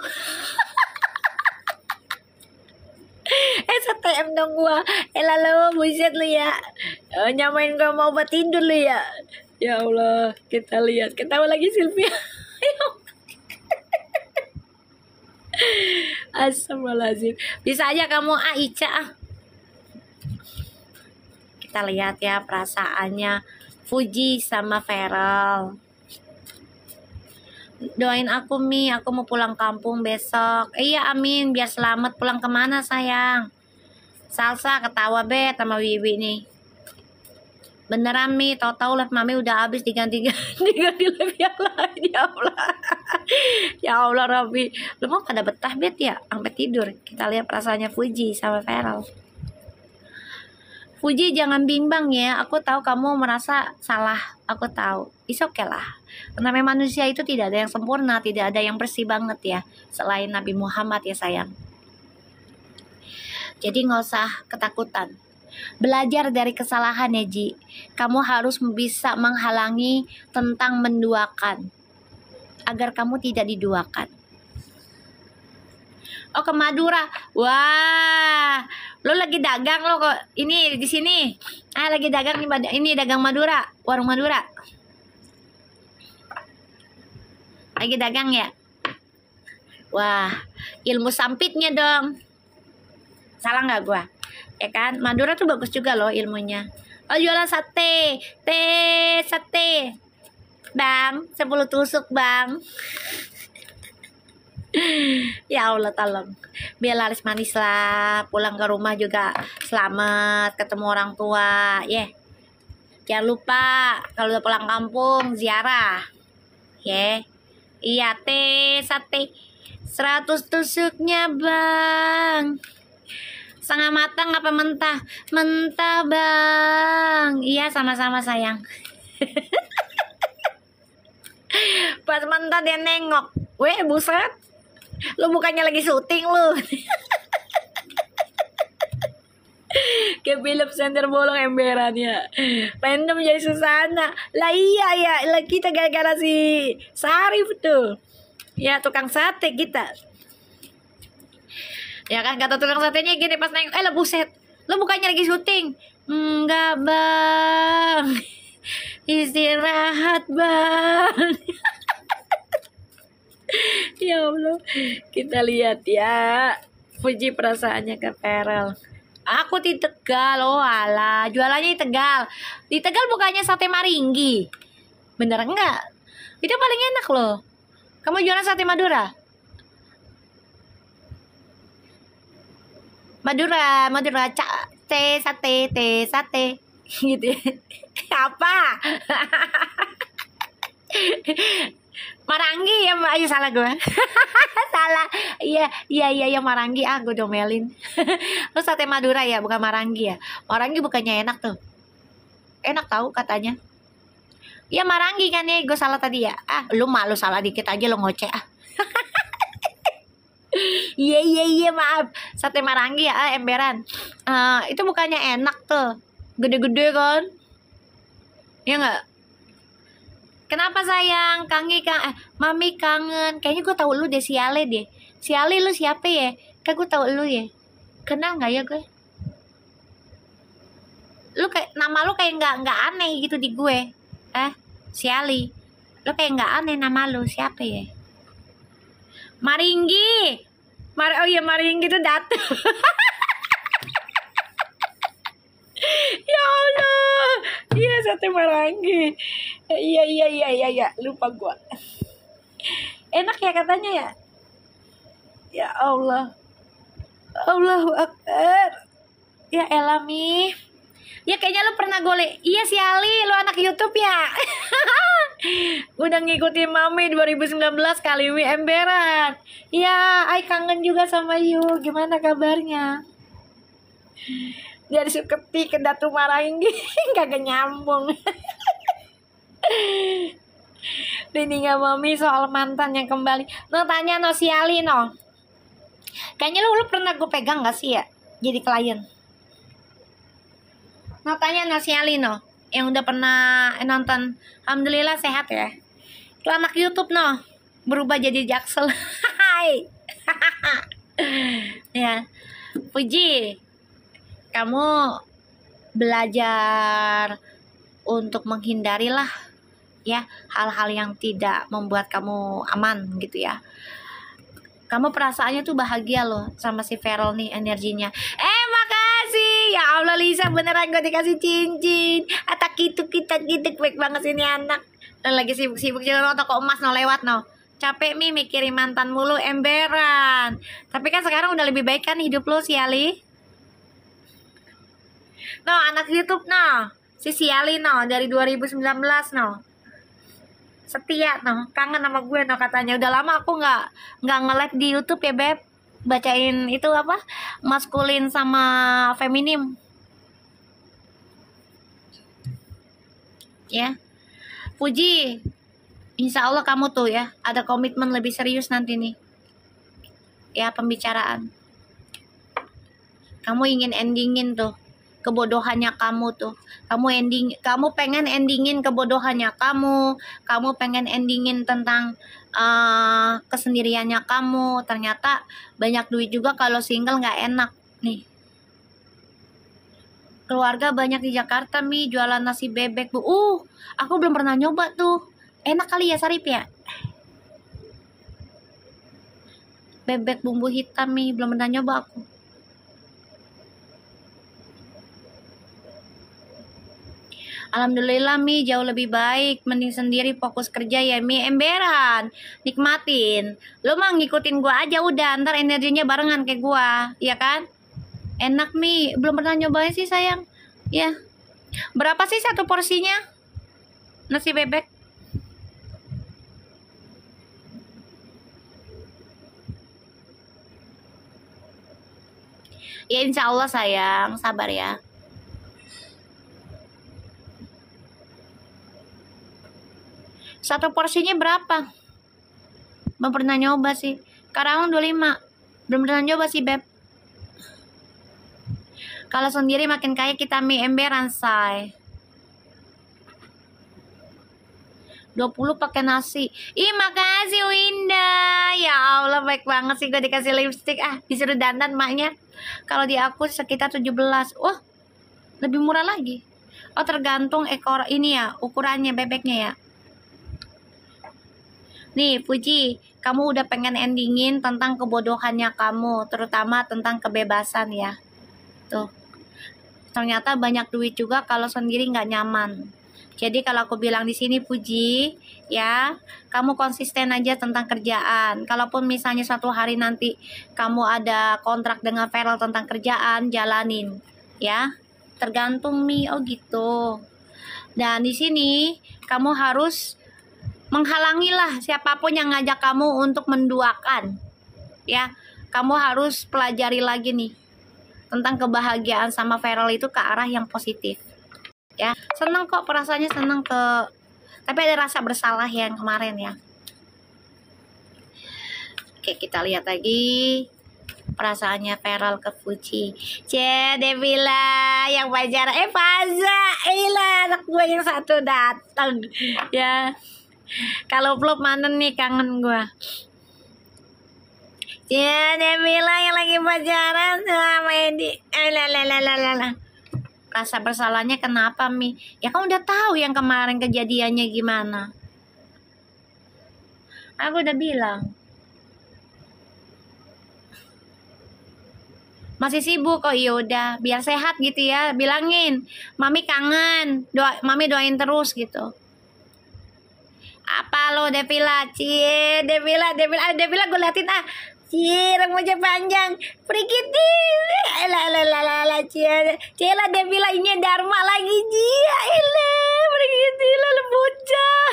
Speaker 1: STM dong gua. Lalu buset lu ya. Nyamain gua mau obat tidur lu ya. Ya Allah, kita lihat. Ketawa lagi Sylvia. Astagfirullahaladzim. Bisa aja kamu Ica. Kita lihat ya perasaannya Fuji sama Feral. Doain aku Mi, aku mau pulang kampung besok. Iya amin, biar selamat. Pulang kemana sayang? Salsa ketawa bet sama Wiwi nih. Beneran Mi, tahu-tahu live Mami udah habis diganti live yang lain. Ya Allah. Ya Allah Robi, lu mau pada betah bet ya sampai tidur. Kita lihat perasaannya Fuji sama Feral. Fuji jangan bimbang ya, aku tahu kamu merasa salah, aku tahu. It's okay lah. Karena manusia itu tidak ada yang sempurna, tidak ada yang bersih banget ya, selain Nabi Muhammad ya sayang. Jadi nggak usah ketakutan. Belajar dari kesalahan ya Ji. Kamu harus bisa menghalangi tentang menduakan, agar kamu tidak diduakan. Oh ke Madura, wah, lo lagi dagang lo kok ini di sini, lagi dagang nih, ini dagang Madura, warung Madura, lagi dagang ya, wah, ilmu sampitnya dong, salah nggak gua, ya kan, Madura tuh bagus juga loh ilmunya. Oh jualan sate, sate, Bang, 10 tusuk bang. Ya Allah tolong, biar laris manis lah, pulang ke rumah juga selamat ketemu orang tua ya. Jangan lupa kalau udah pulang kampung ziarah ya. Iya teh sate 100 tusuknya bang. Setengah matang apa mentah? Mentah bang. Iya sama-sama sayang. Pas mentah dia nengok, weh buset, lu bukannya lagi syuting lu. Kayak film senter bolong emberannya. Random jadi Susana. Lah iya ya, lah kita gara-gara si Sarif tuh. Ya tukang sate kita. Ya kan kata tukang satenya gini pas nengok, lah buset, lu bukannya lagi syuting? Enggak bang, istirahat bang. Ya Allah, kita lihat ya, puji perasaannya ke Perel. Aku di Tegal, oh alah, jualannya di Tegal. Di Tegal bukannya sate maringgi? Bener enggak? Itu paling enak loh. Kamu jualan sate Madura? Madura, teh sate, gitu. Apa? Marangi ya Mbak, ayo salah gue. Salah. Iya Marangi, gue domelin. Terus sate Madura ya, bukan Marangi ya. Marangi bukannya enak tuh. Enak tahu katanya. Ya Marangi kan ya, gue salah tadi ya. Lu malu salah dikit aja lu ngoceh ah. Iya maaf. Sate Marangi ya, emberan. Itu bukannya enak tuh. Gede-gede kan? Ya enggak? Kenapa sayang? Mami kangen. Kayaknya gue tahu lu deh, si Ale deh. Si Ale lu siapa ya? Kan gue tahu lu ya. Kenal nggak ya gue? Lu kayak nama lu kayak nggak aneh gitu di gue. Si Ali. Lu kayak nggak aneh nama lu, siapa ya? Maringgi. Oh iya Maringgi tuh Datu. Ya Allah. Iya sate Marangi. Iya, lupa gua. Enak ya katanya ya. Ya Allah. Allahu Akbar. Ya Elami. Ya kayaknya lu pernah golek. Iya si Ali, lu anak YouTube ya. Udah ngikutin Mami 2019 kali ini emberan. Ya, I kangen juga sama you. Gimana kabarnya? Dari Suketi ke Datu Maringgi kagak nyambung. Dindingan Mami soal mantan yang kembali. No tanya no si Ali no. Kayaknya lu pernah gue pegang gak sih ya jadi klien? No tanya no si Ali no yang udah pernah nonton. Alhamdulillah sehat ya. Lu anak YouTube no berubah jadi Jaksel. Hai. Ya. Puji. Kamu belajar untuk menghindarilah ya hal-hal yang tidak membuat kamu aman gitu ya. Kamu perasaannya tuh bahagia loh sama si Ferel nih energinya. Makasih ya Allah Lisa, beneran gue dikasih cincin. Atak kita baik banget sini anak. Dan lagi sibuk jalan toko emas no lewat no. Capek mi mikirin mantan mulu emberan. Tapi kan sekarang udah lebih baik kan hidup lo si Ali. No anak YouTube no si Ali no dari 2019 no. Setia no, kangen sama gue no katanya. Udah lama aku nggak nge-live di YouTube ya beb, bacain itu apa maskulin sama feminim ya. Puji, insya Allah kamu tuh ya ada komitmen lebih serius nanti nih ya pembicaraan. Kamu ingin endingin tuh kebodohannya kamu tuh. Kamu pengen endingin kebodohannya kamu pengen endingin tentang kesendiriannya kamu. Ternyata banyak duit juga kalau single nggak enak nih. Keluarga banyak di Jakarta mi jualan nasi bebek bu. Aku belum pernah nyoba tuh. Enak kali ya Sarip ya. Bebek bumbu hitam mi belum pernah nyoba aku. Alhamdulillah Mi jauh lebih baik. Mending sendiri fokus kerja ya Mi. Emberan, nikmatin. Lo mah ngikutin gua aja udah, ntar energinya barengan kayak gua, ya kan? Enak Mi, belum pernah nyobain sih sayang. Ya, berapa sih satu porsinya nasi bebek? Ya insya Allah sayang, sabar ya. Satu porsinya berapa? Belum pernah nyoba sih. Karawang 25. Belum pernah nyoba sih Beb. Kalau sendiri makin kaya kita mie emberan say. 20 pakai nasi. Ih makasih Winda. Ya Allah baik banget sih gue dikasih lipstick. Disuruh dandan maknya. Kalau di aku sekitar 17. Wah lebih murah lagi. Oh tergantung ekor ini ya, ukurannya bebeknya ya. Nih Puji, kamu udah pengen endingin tentang kebodohannya kamu, terutama tentang kebebasan ya. Tuh, ternyata banyak duit juga kalau sendiri nggak nyaman. Jadi kalau aku bilang di sini Puji, ya, kamu konsisten aja tentang kerjaan. Kalaupun misalnya suatu hari nanti kamu ada kontrak dengan Feral tentang kerjaan, jalanin, ya. Tergantung nih, oh gitu. Dan di sini kamu harus menghalangilah siapapun yang ngajak kamu untuk menduakan, ya. Kamu harus pelajari lagi nih tentang kebahagiaan sama Feral itu ke arah yang positif. Ya, seneng kok perasaannya, seneng tapi ada rasa bersalah yang kemarin ya. Oke, kita lihat lagi perasaannya Feral ke Puji. Devila yang pacaran Faza, anak gue yang satu datang ya. Kalau vlog mana nih, kangen gue. Devila yang lagi pacaran sama Edi. Rasa bersalahnya kenapa Mi? Ya kamu udah tahu yang kemarin kejadiannya gimana. Aku udah bilang. Masih sibuk kok, yaudah biar sehat gitu ya. Bilangin, Mami kangen. Mami doain terus gitu. Apa lo Devila? Devila gue liatin rambutnya panjang, Prigiti, lah Devila ini Dharma lagi Prigiti lah bocah.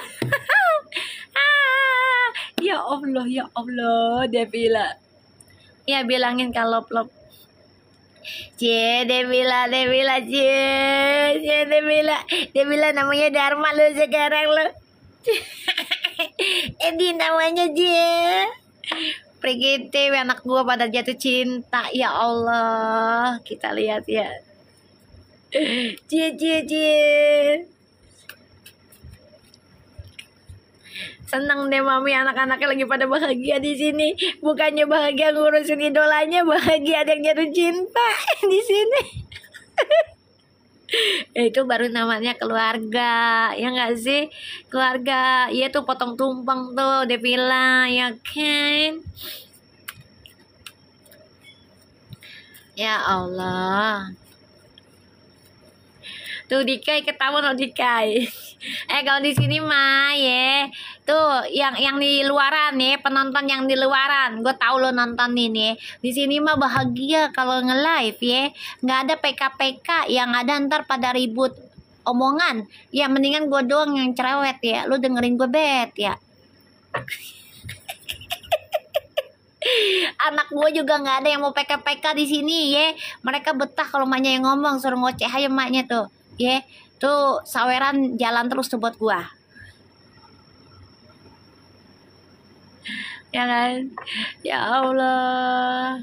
Speaker 1: Ya Allah Devila. Ya bilangin kalau plop. Devila namanya Dharma lo sekarang lo. Edi namanya Prigiti, anak gua pada jatuh cinta. Ya Allah, kita lihat ya. Seneng deh Mami, anak-anaknya lagi pada bahagia di sini. Bukannya bahagia ngurusin idolanya, bahagia ada yang jatuh cinta di sini. Itu baru namanya keluarga, ya nggak sih? Keluarga, iya tuh potong tumpeng tuh Devila, ya kan? Ya Allah. Tuh Dikai ketawa no Dikai. Kalau di sini mah ya, tuh yang di luaran ya, penonton yang di luaran, gue tahu lo nonton ini. Di sini mah bahagia kalau nge-live ya, nggak ada PK yang ada ntar pada ribut omongan. Ya mendingan gue doang yang cerewet ya, lo dengerin gue bet ya. Anak gue juga nggak ada yang mau PK di sini ya. Mereka betah kalau emaknya yang ngomong, suruh ngoceh aja emaknya tuh. Ya, tuh saweran jalan terus tuh buat gua. Ya kan? Ya Allah.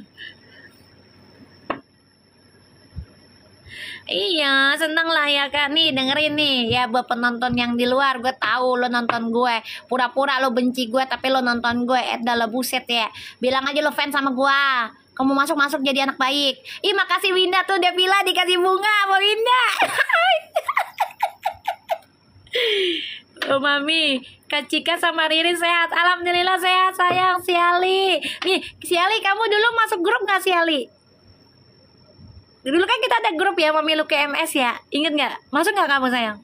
Speaker 1: Iya, seneng lah ya kan. Nih dengerin nih ya buat penonton yang di luar. Gue tahu lo nonton gue. Pura-pura lo benci gue tapi lo nonton gue. Dah buset ya. Bilang aja lo fans sama gue. Kamu masuk jadi anak baik. Ih makasih Winda tuh, Devila dikasih bunga sama Winda. Oh Mami, Kak Cika sama Ririn sehat. Alhamdulillah sehat sayang. Si Ali. Nih si Ali, kamu dulu masuk grup gak si Ali? Dulu kan kita ada grup ya Mami Luke MS ya. Ingat gak? Masuk gak kamu sayang?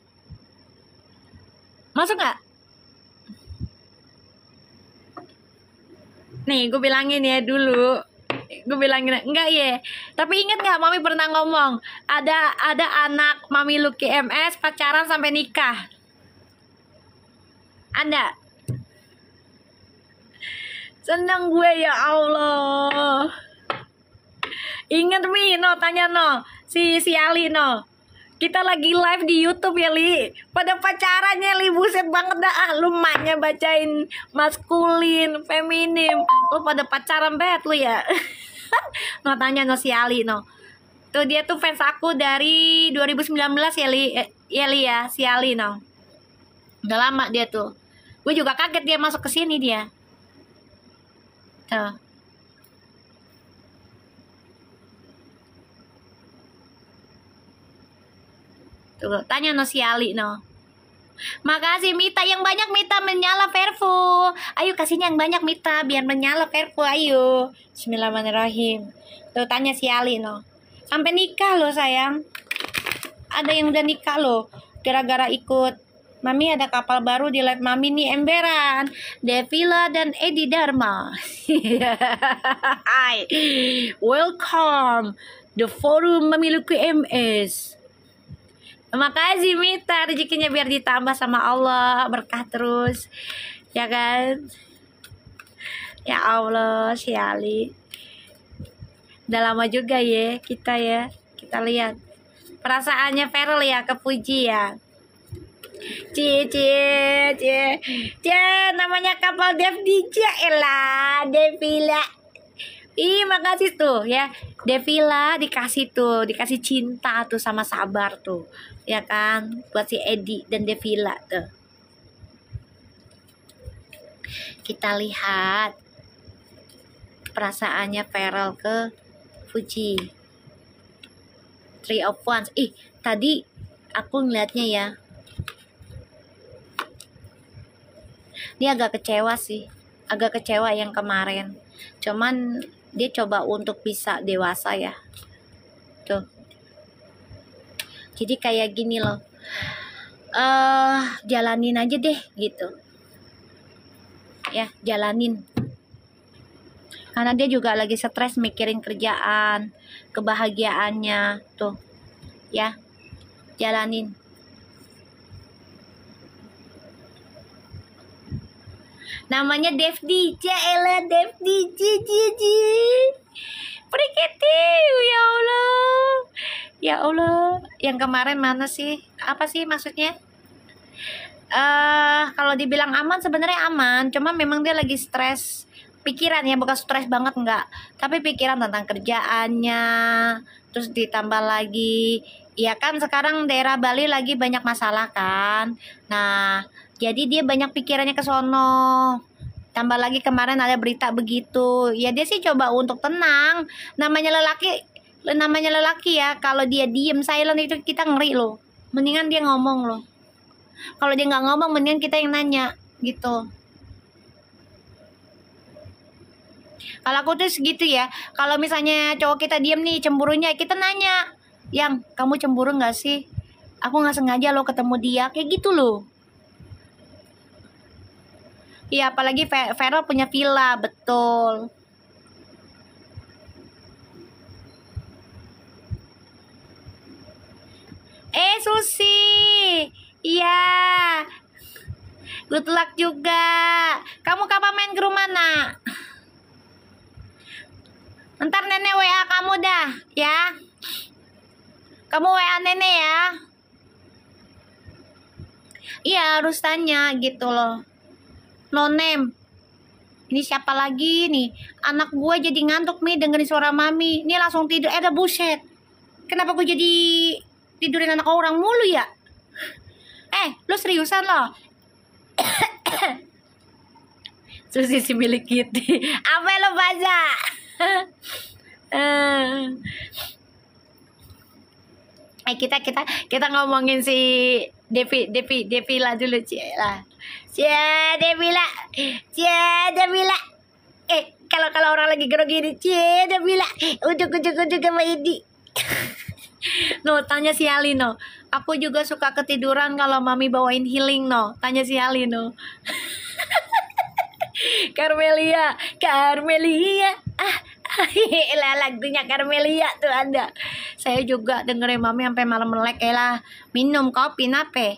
Speaker 1: Masuk nggak? Nih, gue bilangin ya dulu. Gue bilangin enggak ya. Tapi inget nggak, Mami pernah ngomong ada anak Mami Lucky MS pacaran sampai nikah. Ada. Senang gue, ya Allah. Ingat Mi, no, tanya no, si Ali no. Kita lagi live di YouTube ya Li. Pada pacarannya Li, buset banget dah. Lu maknya bacain maskulin, feminim. Lu pada pacaran banget lu ya. No, tanya no si Ali no. Tuh dia tuh fans aku dari 2019 ya Li. Ya Li ya, si Ali no. Udah lama dia tuh. Gue juga kaget dia masuk ke sini dia. Tuh. Tuh, tanya no si Ali no. Makasih Mita, yang banyak Mita menyala Verfu. Ayo kasihnya yang banyak Mita biar menyala Verfu, ayo. Bismillahirrahmanirrahim. Tuh tanya si Ali no. Sampai nikah loh sayang. Ada yang udah nikah loh gara-gara ikut Mami. Ada kapal baru di live Mami nih, emberan Devila dan Edi Dharma. Hai, welcome the forum Mami Lucky MS. Makasih Mita, rezekinya biar ditambah sama Allah, berkah terus, ya kan? Ya Allah, si Ali. Udah lama juga ya kita lihat perasaannya Feral ya ke Fuji ya. Cie, namanya kapal Dev DJ elah, Devila. Ih, makasih tuh ya. Devila dikasih cinta tuh sama sabar tuh. Ya kan? Buat si Edi dan Devila tuh. Kita lihat perasaannya Feral ke Fuji. Three of Wands. Ih, tadi aku ngeliatnya ya. Dia agak kecewa sih. Agak kecewa yang kemarin. Cuman dia coba untuk bisa dewasa ya. Tuh. Jadi kayak gini loh. Jalanin aja deh gitu. Ya, jalanin. Karena dia juga lagi stres mikirin kerjaan, kebahagiaannya tuh. Ya. Jalanin. Namanya Dev DJ, elah Dev DJ. Prikitiu, ya Allah. Ya Allah, yang kemarin mana sih? Apa sih maksudnya? Kalau dibilang aman sebenarnya aman, cuma memang dia lagi stres pikiran ya, bukan stres banget enggak, tapi pikiran tentang kerjaannya, terus ditambah lagi, ya kan sekarang daerah Bali lagi banyak masalah kan, nah jadi dia banyak pikirannya ke sono, tambah lagi kemarin ada berita begitu, ya dia sih coba untuk tenang, namanya lelaki ya, kalau dia diem silent itu kita ngeri loh, mendingan dia ngomong loh, kalau dia nggak ngomong mendingan kita yang nanya gitu. Kalau aku tuh segitu ya. Kalau misalnya cowok kita diem nih cemburunya, kita nanya, yang kamu cemburu nggak sih? Aku nggak sengaja lo ketemu dia, kayak gitu loh. Iya, apalagi Feral punya villa, betul. Susi, iya. Good luck juga. Kamu kapan main ke rumah nak? Ntar nenek WA kamu dah, ya. Kamu WA nenek ya. Iya, harus tanya gitu loh. No name. Ini siapa lagi nih? Anak gue jadi ngantuk nih dengerin suara mami. Ini langsung tidur. Ada buset. Kenapa gue jadi tidurin anak orang mulu ya? Lu seriusan loh? Susi si milik Kitty. Apa lo baca? Kita ngomongin si Devila dulu, Ciela. Devila. Kalau orang lagi grogi ini, Devila. Ujuk sama Edi. No, tanya si Ali no. Aku juga suka ketiduran kalau mami bawain healing no. Tanya si Ali no. Carmelia, Carmelia. Elah lagunya Carmelia tuh ada. Saya juga dengerin mami sampai malam melek. Elah minum kopi nape?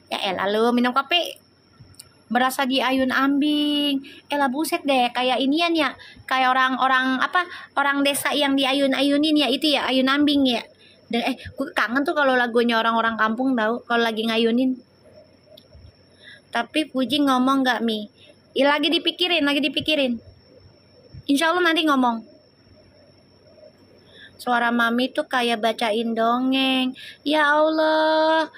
Speaker 1: Ya elah lu minum kopi. Berasa di ayun ambing. Elah buset deh, kayak inian ya. Kayak orang-orang apa? Orang desa yang di ayun-ayunin ya itu ya, ayun ambing ya. Dan gue kangen tuh kalau lagunya orang-orang kampung tau, kalau lagi ngayunin. Tapi Puji ngomong gak Mi? Ya, lagi dipikirin. Insya Allah nanti ngomong. Suara mami tuh kayak bacain dongeng. Ya Allah,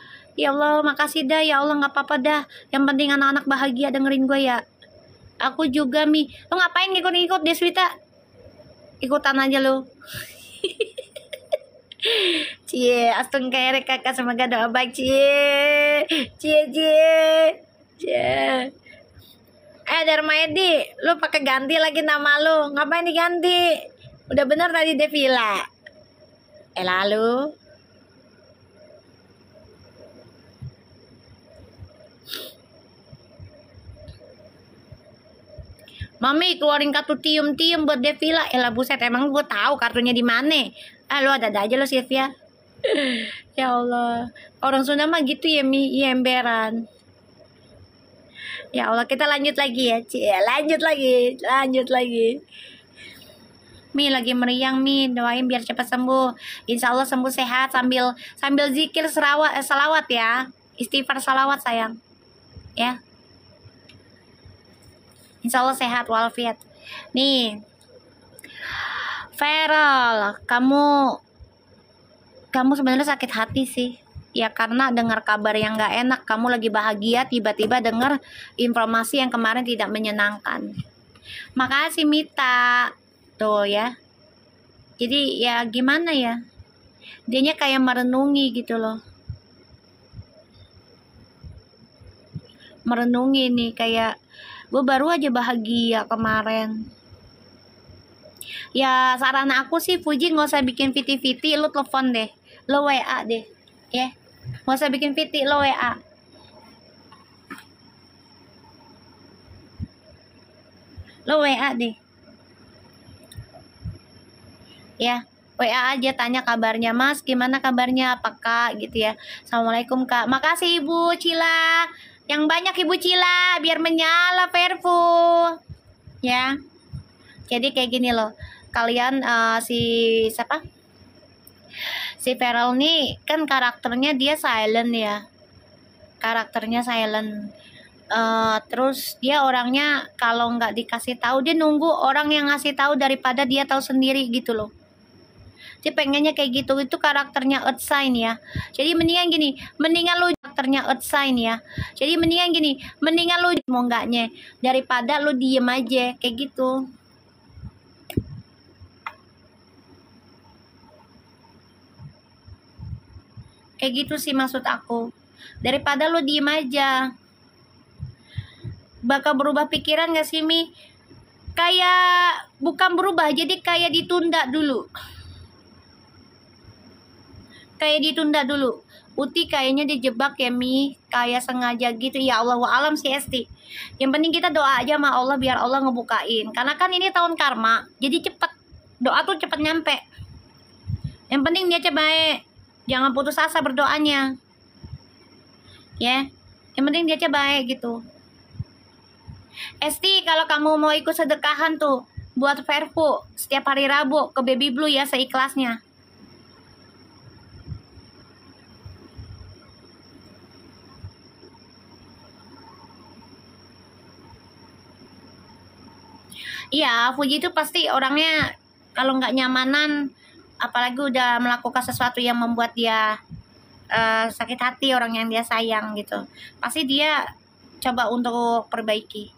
Speaker 1: makasih dah. Ya Allah, nggak apa-apa dah. Yang penting anak-anak bahagia dengerin gue ya. Aku juga Mi. Lo ngapain ngikut-ngikut Deswita? Ikutan aja lo. Cie, astung kerek kakak, semoga doa baik cie. Darmaedi, lu pakai ganti lagi nama lu. Ngapain diganti? Udah bener tadi Devila. Lalu Mami keluarin kartu tium-tium buat Devila. Buset, emang gue tahu kartunya di mana? Lu ada aja lo Sylvia. Ya Allah, orang Sunda mah gitu ya Mi, iya emberan. Ya Allah, kita lanjut lagi ya, lanjut lagi. Mi lagi meriang Mi, doain biar cepat sembuh. Insya Allah sembuh sehat sambil zikir salawat ya, istighfar salawat sayang, ya. Insya Allah sehat walafiat. Nih, Feral, kamu sebenarnya sakit hati sih. Ya karena dengar kabar yang gak enak, kamu lagi bahagia, tiba-tiba dengar informasi yang kemarin tidak menyenangkan. Makasih Mita. Tuh ya. Jadi ya gimana ya? Dianya kayak merenungi gitu loh. Merenungi nih kayak gue baru aja bahagia kemarin. Ya saran aku sih Puji nggak usah bikin viti-viti, lu telepon deh, lo WA deh, ya. Nggak usah bikin viti, lo WA. Lo WA deh. Ya, WA aja tanya kabarnya Mas, gimana kabarnya, apa Kak gitu ya. Assalamualaikum Kak. Makasih Ibu Cila. Yang banyak Ibu Cila biar menyala Perfu. Ya. Jadi kayak gini loh. Kalian si Feral nih kan karakternya dia silent ya. Terus dia orangnya kalau nggak dikasih tahu dia nunggu orang yang ngasih tahu daripada dia tahu sendiri gitu loh. Dia pengennya kayak gitu, itu karakternya earth sign ya. Jadi mendingan lu karakternya earth sign ya. Jadi mendingan lu mau enggaknya daripada lu diem aja kayak gitu. Kayak gitu sih maksud aku. Daripada lu diem aja. Bakal berubah pikiran gak sih Mi? Kayak bukan berubah, jadi kayak ditunda dulu. Uti kayaknya dijebak ya Mi, kayak sengaja gitu. Ya Allah alam si Esti. Yang penting kita doa aja sama Allah biar Allah ngebukain. Karena kan ini tahun karma, jadi cepet doa tuh cepet nyampe. Yang penting dia baik, jangan putus asa berdoanya. Ya, yang penting dia baik gitu. Esti, kalau kamu mau ikut sedekahan tuh buat Verfu setiap hari Rabu ke Baby Blue ya seikhlasnya. Iya, Fuji itu pasti orangnya kalau nggak nyamanan, apalagi udah melakukan sesuatu yang membuat dia sakit hati orang yang dia sayang gitu, pasti dia coba untuk perbaiki.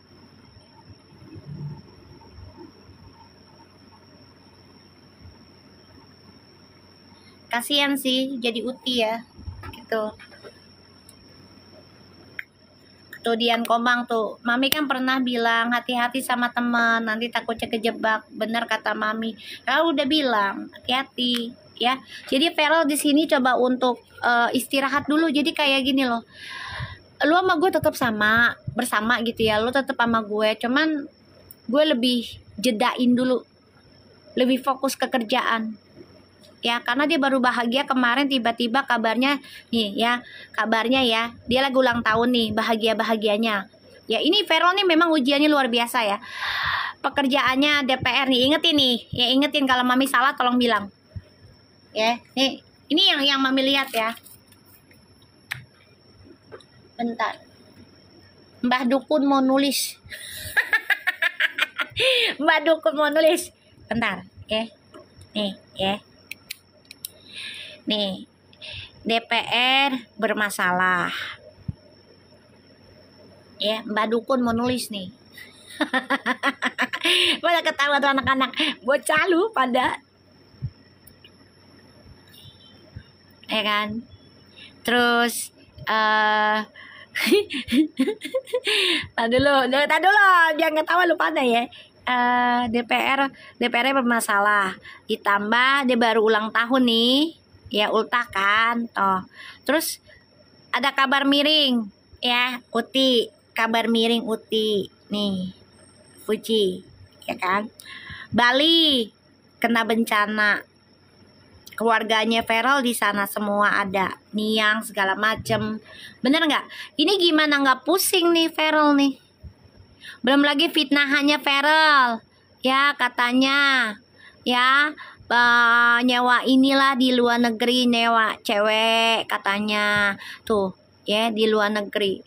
Speaker 1: Kasian sih jadi Uti ya, gitu. Tuh Dian Komang tuh, Mami kan pernah bilang hati-hati sama teman, nanti takutnya kejebak. Bener kata Mami, kalau udah bilang hati-hati ya. Jadi Feral di sini coba untuk istirahat dulu. Jadi kayak gini loh, lu sama gue tetap bersama gitu ya, lu tetap sama gue, cuman gue lebih jedain dulu, lebih fokus ke kerjaan ya, karena dia baru bahagia kemarin, tiba-tiba kabarnya nih ya, dia lagi ulang tahun nih, bahagianya ya. Ini Feral nih memang ujiannya luar biasa ya, pekerjaannya DPR nih. Ingetin kalau mami salah tolong bilang ya. Nih ini yang mami lihat ya. Bentar, Mbah Dukun mau nulis. Mbah Dukun mau nulis. Bentar, ya. Nih, ya. Nih, DPR bermasalah. Ya, Mbah Dukun mau nulis nih. Pada ketawa tuh anak-anak. Bocah lu pada. Ya kan? Terus tadi dulu, jangan ketawa lu pada ya. DPR bermasalah, ditambah dia baru ulang tahun nih ya, ultah kan toh. Terus ada kabar miring ya, kabar miring Uti nih, Fuji ya kan. Bali kena bencana, keluarganya Feral di sana semua ada, Niang segala macem. Bener nggak? Ini gimana nggak pusing nih Feral nih? Belum lagi fitnahannya Feral ya, katanya ya nyewa inilah di luar negeri, nyewa cewek katanya tuh ya, di luar negeri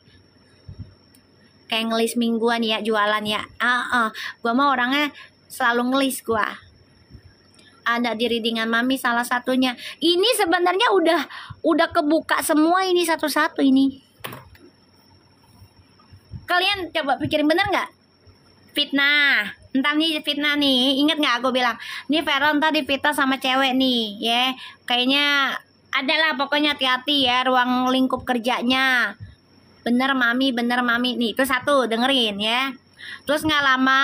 Speaker 1: kayak ngelis mingguan ya, jualan ya. Gua mah orangnya selalu ngelis gua. Ada di readingan mami salah satunya. Ini sebenarnya udah kebuka semua ini satu-satu ini. Kalian coba pikirin, bener nggak? Fitnah. Entar nih fitnah nih. Ingat nggak aku bilang? Nih Feral ntar difitnah sama cewek nih, ya. Kayaknya adalah, pokoknya hati-hati ya ruang lingkup kerjanya. Bener mami. Nih itu satu, dengerin ya. Terus nggak lama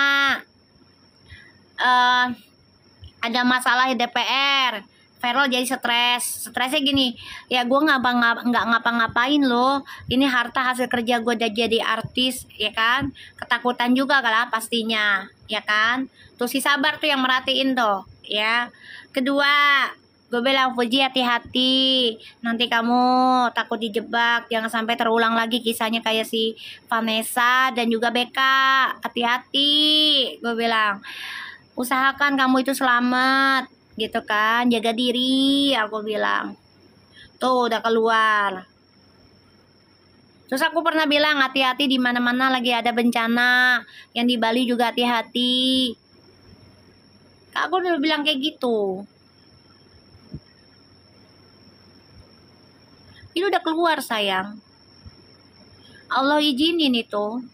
Speaker 1: ada masalah di DPR. Feral jadi stresnya gini ya, gue nggak ngapa-ngapain loh, ini harta hasil kerja gue udah jadi artis ya kan. Ketakutan juga kalah pastinya ya kan. Tuh si Sabar tuh yang merhatiin tuh ya. Kedua, gue bilang Fuji hati-hati, nanti kamu takut dijebak, jangan sampai terulang lagi kisahnya kayak si Vanessa dan juga Beka. Hati-hati, gue bilang, usahakan kamu itu selamat gitu kan, jaga diri, aku bilang. Tuh udah keluar. Terus aku pernah bilang hati-hati di mana-mana lagi ada bencana, yang di Bali juga hati-hati. Aku udah bilang kayak gitu. Ini udah keluar sayang, Allah izinin itu.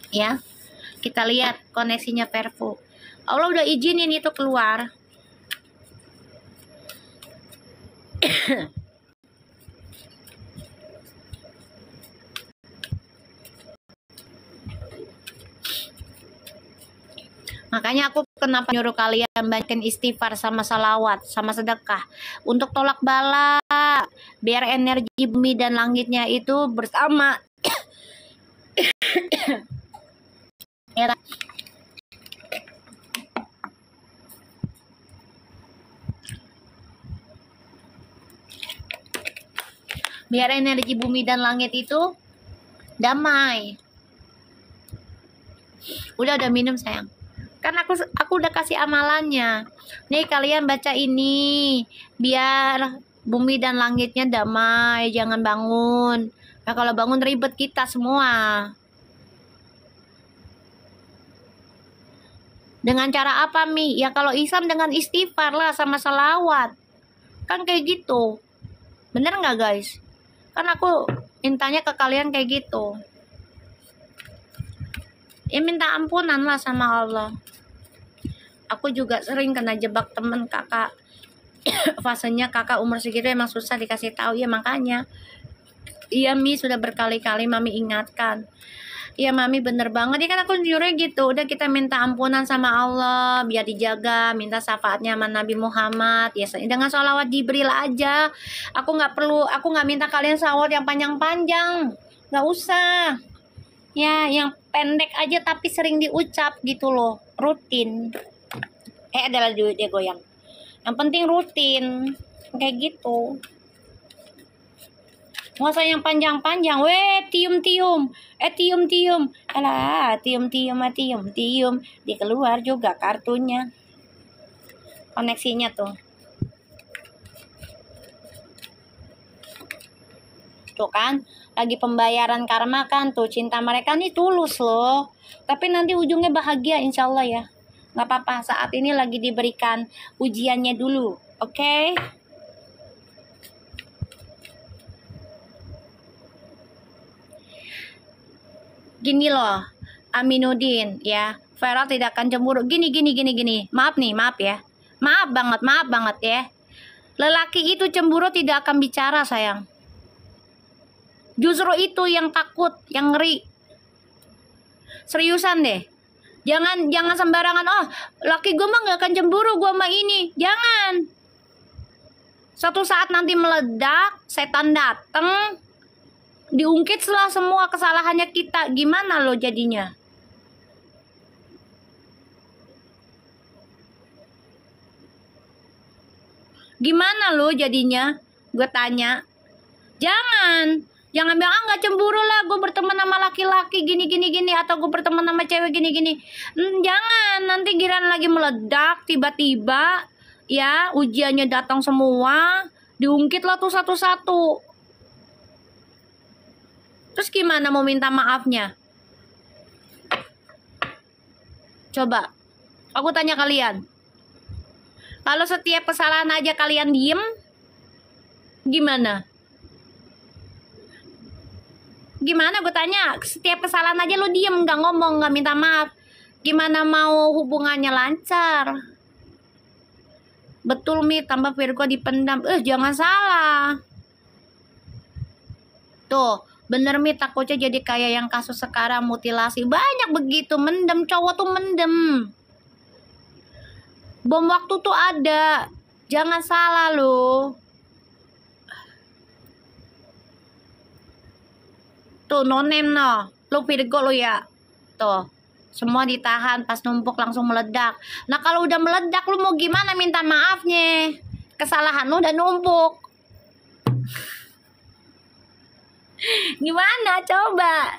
Speaker 1: Ya, kita lihat koneksinya Vervo. Allah udah izinin itu keluar. Makanya aku kenapa nyuruh kalian banyakin istighfar sama salawat sama sedekah untuk tolak bala, biar energi bumi dan langitnya itu bersama. Ya, biar energi bumi dan langit itu damai. Udah minum sayang. Kan aku udah kasih amalannya. Nih kalian baca ini biar bumi dan langitnya damai, jangan bangun. Nah kalau bangun ribet kita semua. Dengan cara apa Mi? Ya kalau Islam dengan istighfar lah sama salawat. Kan kayak gitu. Bener nggak guys? Kan aku mintanya ke kalian kayak gitu. Ya minta ampunan lah sama Allah. Aku juga sering kena jebak temen kakak. Fasenya kakak umur segitu emang susah dikasih tahu ya, makanya. Iya Mi, sudah berkali-kali Mami ingatkan. Iya mami bener banget ya kan, aku jujurnya gitu. Udah kita minta ampunan sama Allah biar dijaga, minta syafaatnya sama Nabi Muhammad ya, dengan sholawat Jibril aja. Aku nggak minta kalian sholawat yang panjang-panjang, nggak usah ya, yang pendek aja tapi sering diucap gitu loh, rutin. Adalah dia goyang, yang penting rutin kayak gitu. Nggak usah yang panjang-panjang. Tium-tium. Tium-tium. Alah, tium-tium. Dia keluar juga kartunya. Koneksinya tuh. Tuh kan, lagi pembayaran karma kan tuh. Cinta mereka nih tulus loh. Tapi nanti ujungnya bahagia insya Allah ya. Nggak apa-apa, saat ini lagi diberikan ujiannya dulu. Oke? Gini loh, Aminuddin ya, Vera tidak akan cemburu. Gini. Maaf ya. Maaf banget ya. Lelaki itu cemburu tidak akan bicara sayang. Justru itu yang takut, yang ngeri. Seriusan deh. Jangan sembarangan, oh laki gue mah gak akan cemburu, gue mah ini. Jangan. Suatu saat nanti meledak, setan dateng, diungkit setelah semua kesalahannya kita. Gimana lo jadinya? Gimana lo jadinya? Gue tanya. Jangan bilang nggak cemburu lah, gue berteman sama laki-laki gini, atau gue berteman sama cewek gini. Jangan, nanti giliran lagi meledak tiba-tiba ya, ujiannya datang semua, diungkit lah tuh satu-satu. Terus gimana mau minta maafnya? Coba, aku tanya kalian. Kalau setiap kesalahan aja kalian diem, gimana? Gimana gue tanya, setiap kesalahan aja lo diem, gak ngomong, gak minta maaf. Gimana mau hubungannya lancar? Betul Mi, tambah Virgo dipendam. Jangan salah. Tuh, bener Mi, takutnya jadi kayak yang kasus sekarang, mutilasi. Banyak begitu, mendem, cowok tuh mendem. Bom waktu tuh ada. Jangan salah lo. Tuh, no name no. Lo Virgo lo ya. Tuh, semua ditahan, pas numpuk langsung meledak. Nah kalau udah meledak lo mau gimana minta maafnya? Kesalahan lo udah numpuk. Gimana coba?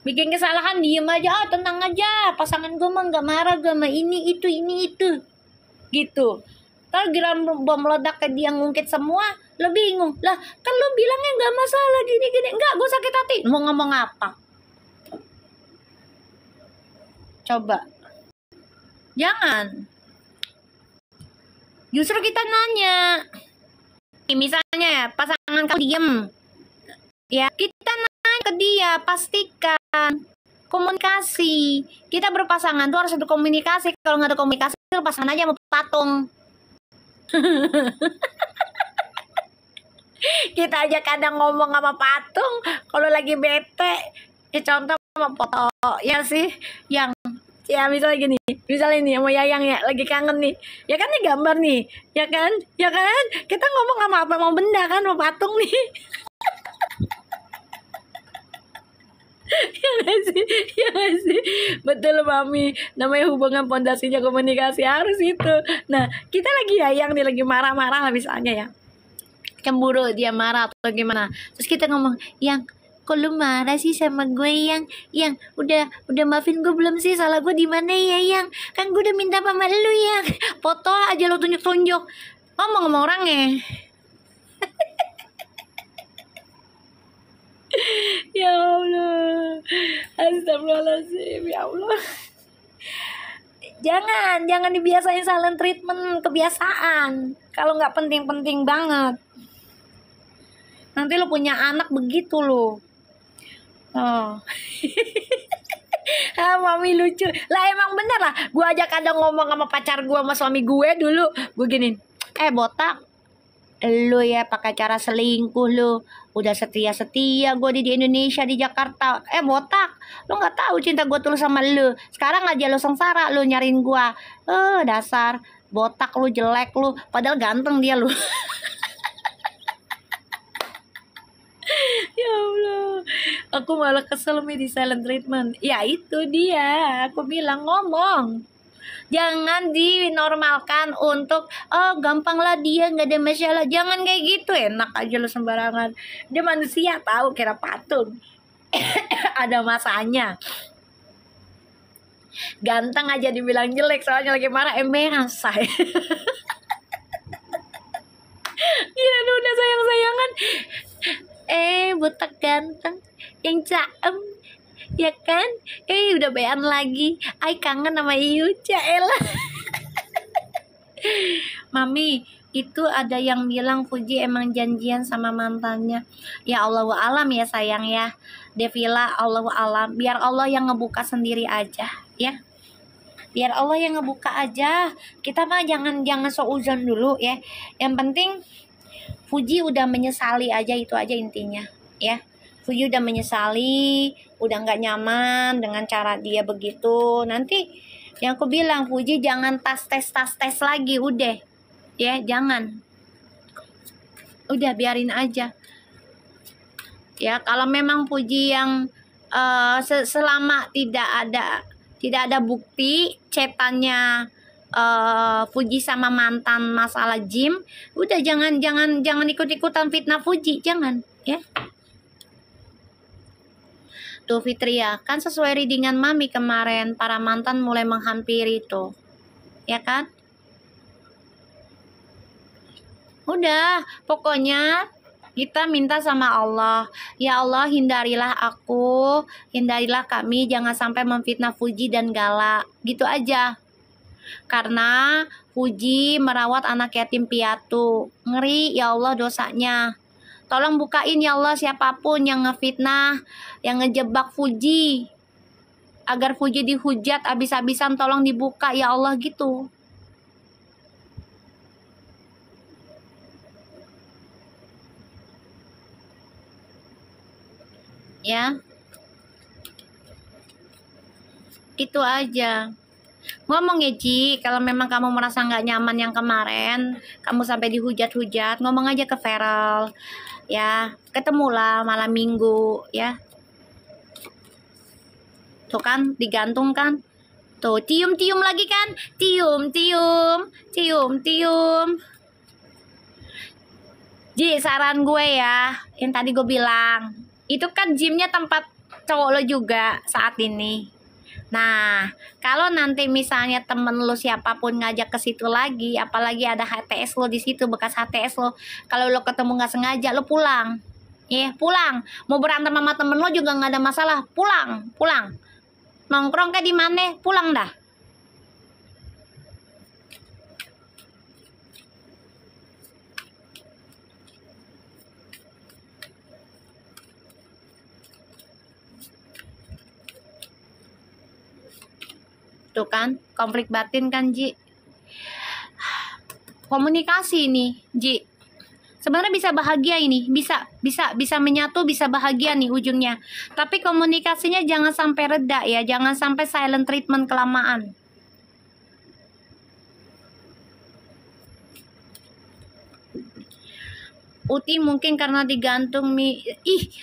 Speaker 1: Bikin kesalahan diem aja, tenang aja, pasangan gue mah gak marah, gue mah ini itu gitu. Kalau giliran bom meledak ke dia ngungkit semua, lo bingung lah, kan lo bilangnya gak masalah gini, enggak, gue sakit hati. Mau ngomong apa? Coba, jangan. Justru kita nanya, misalnya ya, pasangan kamu diem ya, kita nanya ke dia, pastikan komunikasi. Kita berpasangan tuh harus ada komunikasi. Kalau nggak ada komunikasi, pasangan aja mau patung. Kita aja kadang ngomong sama patung kalau lagi bete. Ya contoh sama foto ya sih, yang ya misalnya gini, misalnya ini sama Yayang ya lagi kangen nih, ya kan nih gambar nih, ya kan kita ngomong sama apa, mau benda kan, mau patung nih. Ya gak sih, betul Mami, namanya hubungan pondasinya komunikasi harus itu. Nah kita lagi Yayang nih, lagi marah-marah lah misalnya ya, cemburu, dia marah atau gimana, terus kita ngomong, yang kok lu marah sih sama gue, yang udah maafin gue belum sih, salah gue di mana ya, yang kan gue udah minta sama lu, yang foto aja lo tunjuk ngomong sama orangnya. Ya Allah, astagfirullahaladzim, ya Allah. Jangan dibiasain silent treatment, kebiasaan. Kalau nggak penting-penting banget, nanti lo punya anak begitu lo. Oh. Mami lucu lah, emang bener lah. Gue aja kadang ngomong sama pacar gue, sama suami gue dulu, gue gini, botak, Lu ya pakai cara selingkuh lu. Udah setia-setia gue di Indonesia, di Jakarta. Botak, lu nggak tahu cinta gue tulus sama lu. Sekarang aja lu sengsara, lu nyariin gue. Dasar botak lu, jelek lu. Padahal ganteng dia lu. Ya Allah, aku malah kesel di silent treatment. Ya itu dia, aku bilang ngomong. Jangan dinormalkan untuk gampang lah dia nggak ada masalah. Jangan kayak gitu, enak aja lu sembarangan. Dia manusia tahu, kira patung. Ada masanya. Ganteng aja dibilang jelek soalnya lagi marah emberan say. Gila lu udah sayang-sayangan. Botak ganteng yang caem, ya kan? Udah bayan lagi. Ai kangen sama Iu, Caela. Mami, itu ada yang bilang Fuji emang janjian sama mantannya. Ya Allah alam ya sayang ya. Devila Allah alam. Biar Allah yang ngebuka sendiri aja ya. Biar Allah yang ngebuka aja. Kita mah jangan seuzon dulu ya. Yang penting Fuji udah menyesali aja, itu aja intinya ya. Fuji udah menyesali, udah nggak nyaman dengan cara dia begitu. Nanti yang aku bilang, Fuji jangan tas tes lagi, udah ya, jangan. Udah biarin aja ya. Kalau memang Fuji yang selama tidak ada bukti cetannya Fuji sama mantan masalah gym, udah jangan ikut-ikutan fitnah Fuji, jangan ya. Tuh Fitria, kan sesuai readingan Mami kemarin, para mantan mulai menghampiri tuh, ya kan? Udah, pokoknya kita minta sama Allah, ya Allah hindarilah aku, hindarilah kami, jangan sampai memfitnah Fuji dan Gala, gitu aja. Karena Fuji merawat anak yatim piatu, ngeri ya Allah dosanya. Tolong bukain ya Allah siapapun yang ngefitnah, yang ngejebak Fuji, agar Fuji dihujat abis-abisan, tolong dibuka ya Allah gitu. Ya, itu aja. Ngomong ya Ci, kalau memang kamu merasa nggak nyaman yang kemarin, kamu sampai dihujat-hujat, ngomong aja ke Feral ya, ketemulah malam minggu ya. Tuh kan digantung kan, tuh tium lagi kan, tium. Ji, saran gue ya, yang tadi gue bilang, itu kan gymnya tempat cowok lo juga saat ini. Nah, kalau nanti misalnya temen lo siapapun ngajak ke situ lagi, apalagi ada HTS lo di situ, bekas HTS lo, kalau lo ketemu nggak sengaja, lo pulang. Pulang. Mau berantem sama temen lo juga nggak ada masalah, pulang. Nongkrong kayak di mana, pulang dah. Tuh kan, konflik batin kan Ji. Komunikasi nih Ji, sebenarnya bisa bahagia ini, bisa menyatu, bisa bahagia nih ujungnya. Tapi komunikasinya jangan sampai reda ya, jangan sampai silent treatment kelamaan. Uti mungkin karena digantung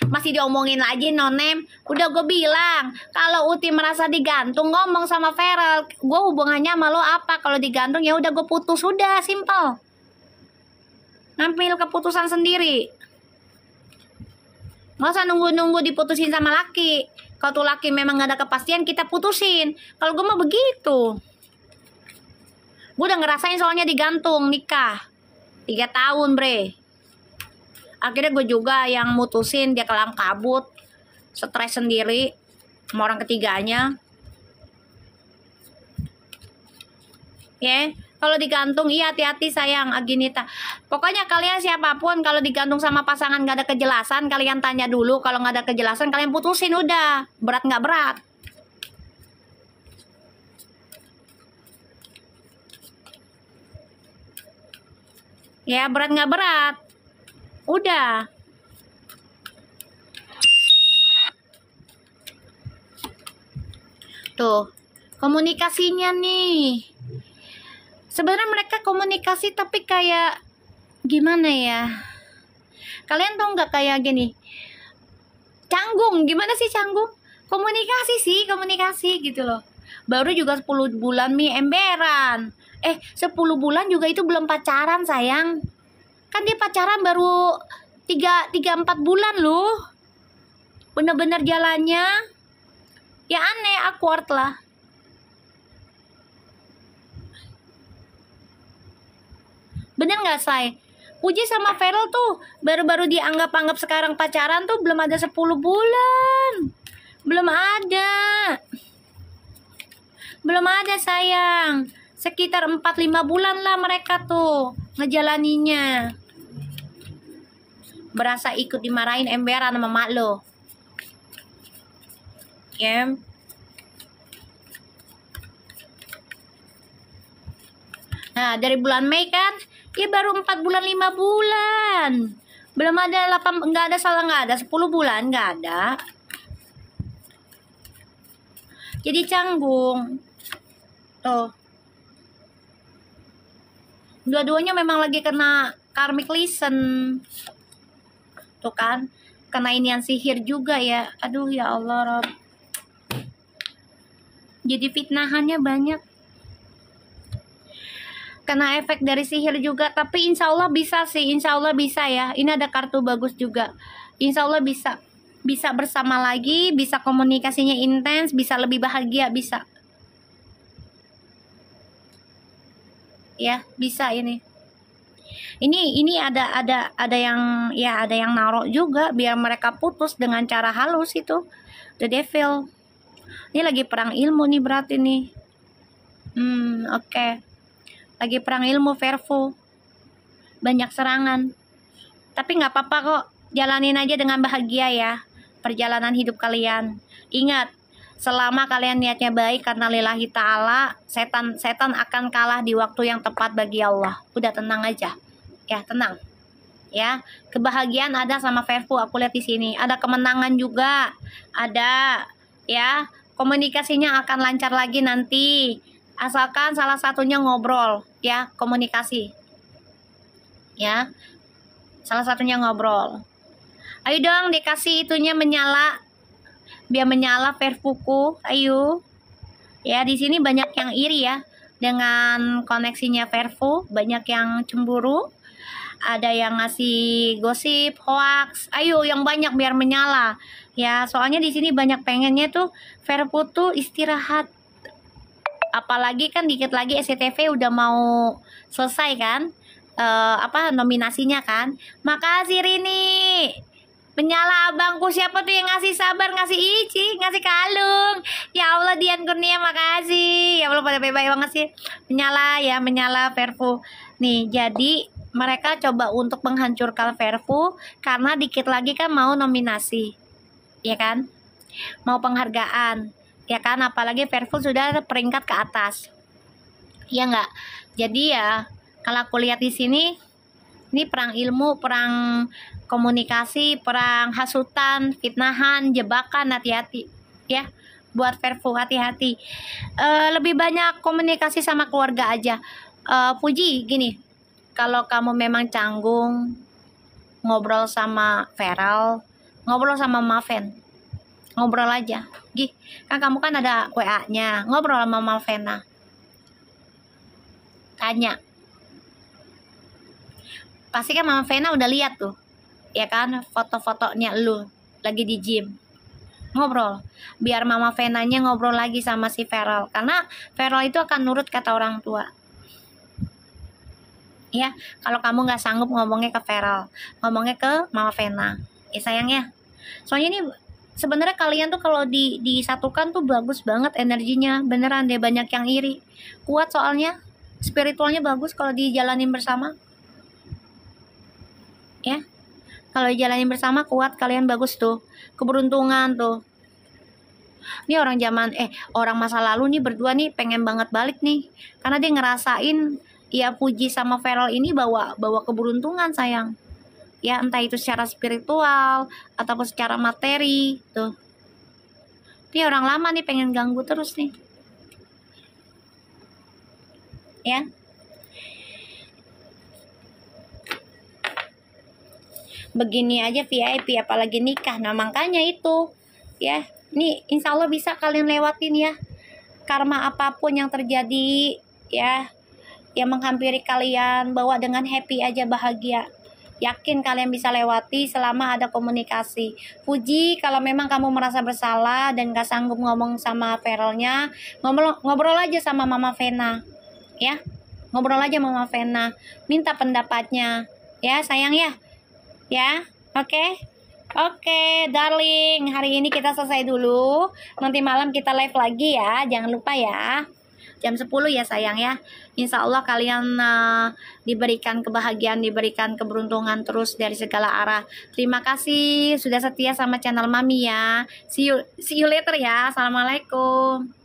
Speaker 1: masih diomongin lagi nonem. Udah gue bilang, kalau Uti merasa digantung, ngomong sama Feral, gue hubungannya sama lo apa? Kalau digantung ya udah gue putus, udah simple. Ngambil keputusan sendiri. Nggak usah nunggu diputusin sama laki. Kalau tuh laki memang gak ada kepastian, kita putusin. Kalau gue mah begitu. Gue udah ngerasain soalnya digantung nikah 3 tahun bre. Akhirnya gue juga yang mutusin, dia kelang kabut, stres sendiri sama orang ketiganya. Kalau digantung, iya hati-hati sayang Aginita. Pokoknya kalian siapapun kalau digantung sama pasangan gak ada kejelasan, kalian tanya dulu. Kalau gak ada kejelasan, kalian putusin udah. Berat gak berat. Ya, berat nggak berat. Udah. Tuh, komunikasinya nih. Sebenarnya mereka komunikasi tapi kayak gimana ya? Kalian tau nggak kayak gini? Canggung, gimana sih canggung? Komunikasi sih, komunikasi gitu loh. Baru juga 10 bulan mi emberan. 10 bulan juga itu belum pacaran sayang. Kan dia pacaran baru 3-4 bulan loh. Bener-bener jalannya. Ya aneh, awkward lah. Bener gak say? Puji sama Feral tuh baru-baru dianggap-anggap sekarang pacaran tuh belum ada 10 bulan. Belum ada. Belum ada sayang. Sekitar 4-5 bulan lah mereka tuh ngejalaninya. Berasa ikut dimarahin emberan sama mak lo. Ya. Nah, dari bulan Mei kan, ya baru 4 bulan 5 bulan. Belum ada 8, nggak ada 10 bulan, nggak ada. Jadi canggung. Tuh. Dua-duanya memang lagi kena karmic lesson. Tuh kan, kena inian sihir juga ya. Aduh ya Allah, Rob. Jadi fitnahannya banyak. Kena efek dari sihir juga, tapi insya Allah bisa sih, insya Allah bisa ya. Ini ada kartu bagus juga. Insya Allah bisa bersama lagi, bisa komunikasinya intens, bisa lebih bahagia, bisa. Ya, bisa ini. Ini ada yang naruh juga biar mereka putus dengan cara halus itu. The Devil. Ini lagi perang ilmu nih berarti nih. Oke. Lagi perang ilmu Vervo. Banyak serangan. Tapi nggak apa-apa kok. Jalanin aja dengan bahagia ya perjalanan hidup kalian. Ingat, selama kalian niatnya baik karena lillahi ta'ala, setan akan kalah di waktu yang tepat bagi Allah. Udah tenang aja. Ya, tenang. Ya, kebahagiaan ada sama Vervo, aku lihat di sini. Ada kemenangan juga. Ada ya. Komunikasinya akan lancar lagi nanti. Asalkan salah satunya ngobrol, ya, komunikasi. Ya. Salah satunya ngobrol. Ayo dong dikasih itunya menyala. Biar menyala Vervuku. Ayo. Ya, di sini banyak yang iri ya dengan koneksinya Vervu, banyak yang cemburu. Ada yang ngasih gosip, hoax. Ayo yang banyak biar menyala. Ya, soalnya di sini banyak pengennya tuh Vervu tuh istirahat. Apalagi kan dikit lagi SCTV udah mau selesai kan? Nominasinya kan. Makasih Rini. Menyala abangku, siapa tuh yang ngasih sabar, ngasih ici, ngasih kalung. Ya Allah, Dian Kurnia makasih. Ya Allah, pada baik-baik banget sih. Menyala ya, menyala Vervu. Nih, jadi mereka coba untuk menghancurkan Vervu karena dikit lagi kan mau nominasi. Ya kan? Mau penghargaan. Ya kan? Apalagi Vervu sudah peringkat ke atas. Ya enggak? Jadi ya, kalau aku lihat di sini, ini perang ilmu, perang komunikasi, perang hasutan, fitnahan, jebakan, hati-hati ya. Buat Vervu hati-hati. Lebih banyak komunikasi sama keluarga aja. Puji gini, kalau kamu memang canggung ngobrol sama Feral, ngobrol sama Maven, ngobrol aja. Gih, kan kamu kan ada WA-nya, ngobrol sama Mavena. Tanya. Pasti kan Mama Vena udah lihat tuh, ya kan, foto-fotonya lu lagi di gym. Ngobrol, biar Mama Venanya ngobrol lagi sama si Feral, karena Feral itu akan nurut kata orang tua. Ya, kalau kamu nggak sanggup ngomongnya ke Feral, ngomongnya ke Mama Vena. Ya sayang ya. Soalnya ini sebenarnya kalian tuh kalau disatukan tuh bagus banget energinya, beneran deh, banyak yang iri. Kuat soalnya, spiritualnya bagus kalau dijalanin bersama. Ya, kalau dijalanin bersama kuat, kalian bagus tuh, keberuntungan tuh. Ini orang masa lalu nih berdua nih pengen banget balik nih, karena dia ngerasain ya Puji sama Feral ini bawa keberuntungan sayang. Ya entah itu secara spiritual ataupun secara materi tuh. Ini orang lama nih pengen ganggu terus nih. Ya. Begini aja VIP apalagi nikah. Nah makanya itu ya, ini insya Allah bisa kalian lewatin ya. Karma apapun yang terjadi ya, yang menghampiri kalian, bawa dengan happy aja, bahagia. Yakin kalian bisa lewati selama ada komunikasi. Puji, kalau memang kamu merasa bersalah dan gak sanggup ngomong sama Feralnya, ngobrol aja sama Mama Vena. Ya, ngobrol aja sama Mama Vena. Minta pendapatnya. Ya, sayang ya. Ya, oke. Oke, darling. Hari ini kita selesai dulu. Nanti malam kita live lagi ya. Jangan lupa ya. Jam 10 ya sayang ya. Insya Allah kalian diberikan kebahagiaan, diberikan keberuntungan terus dari segala arah. Terima kasih sudah setia sama channel Mami ya. See you later ya. Assalamualaikum.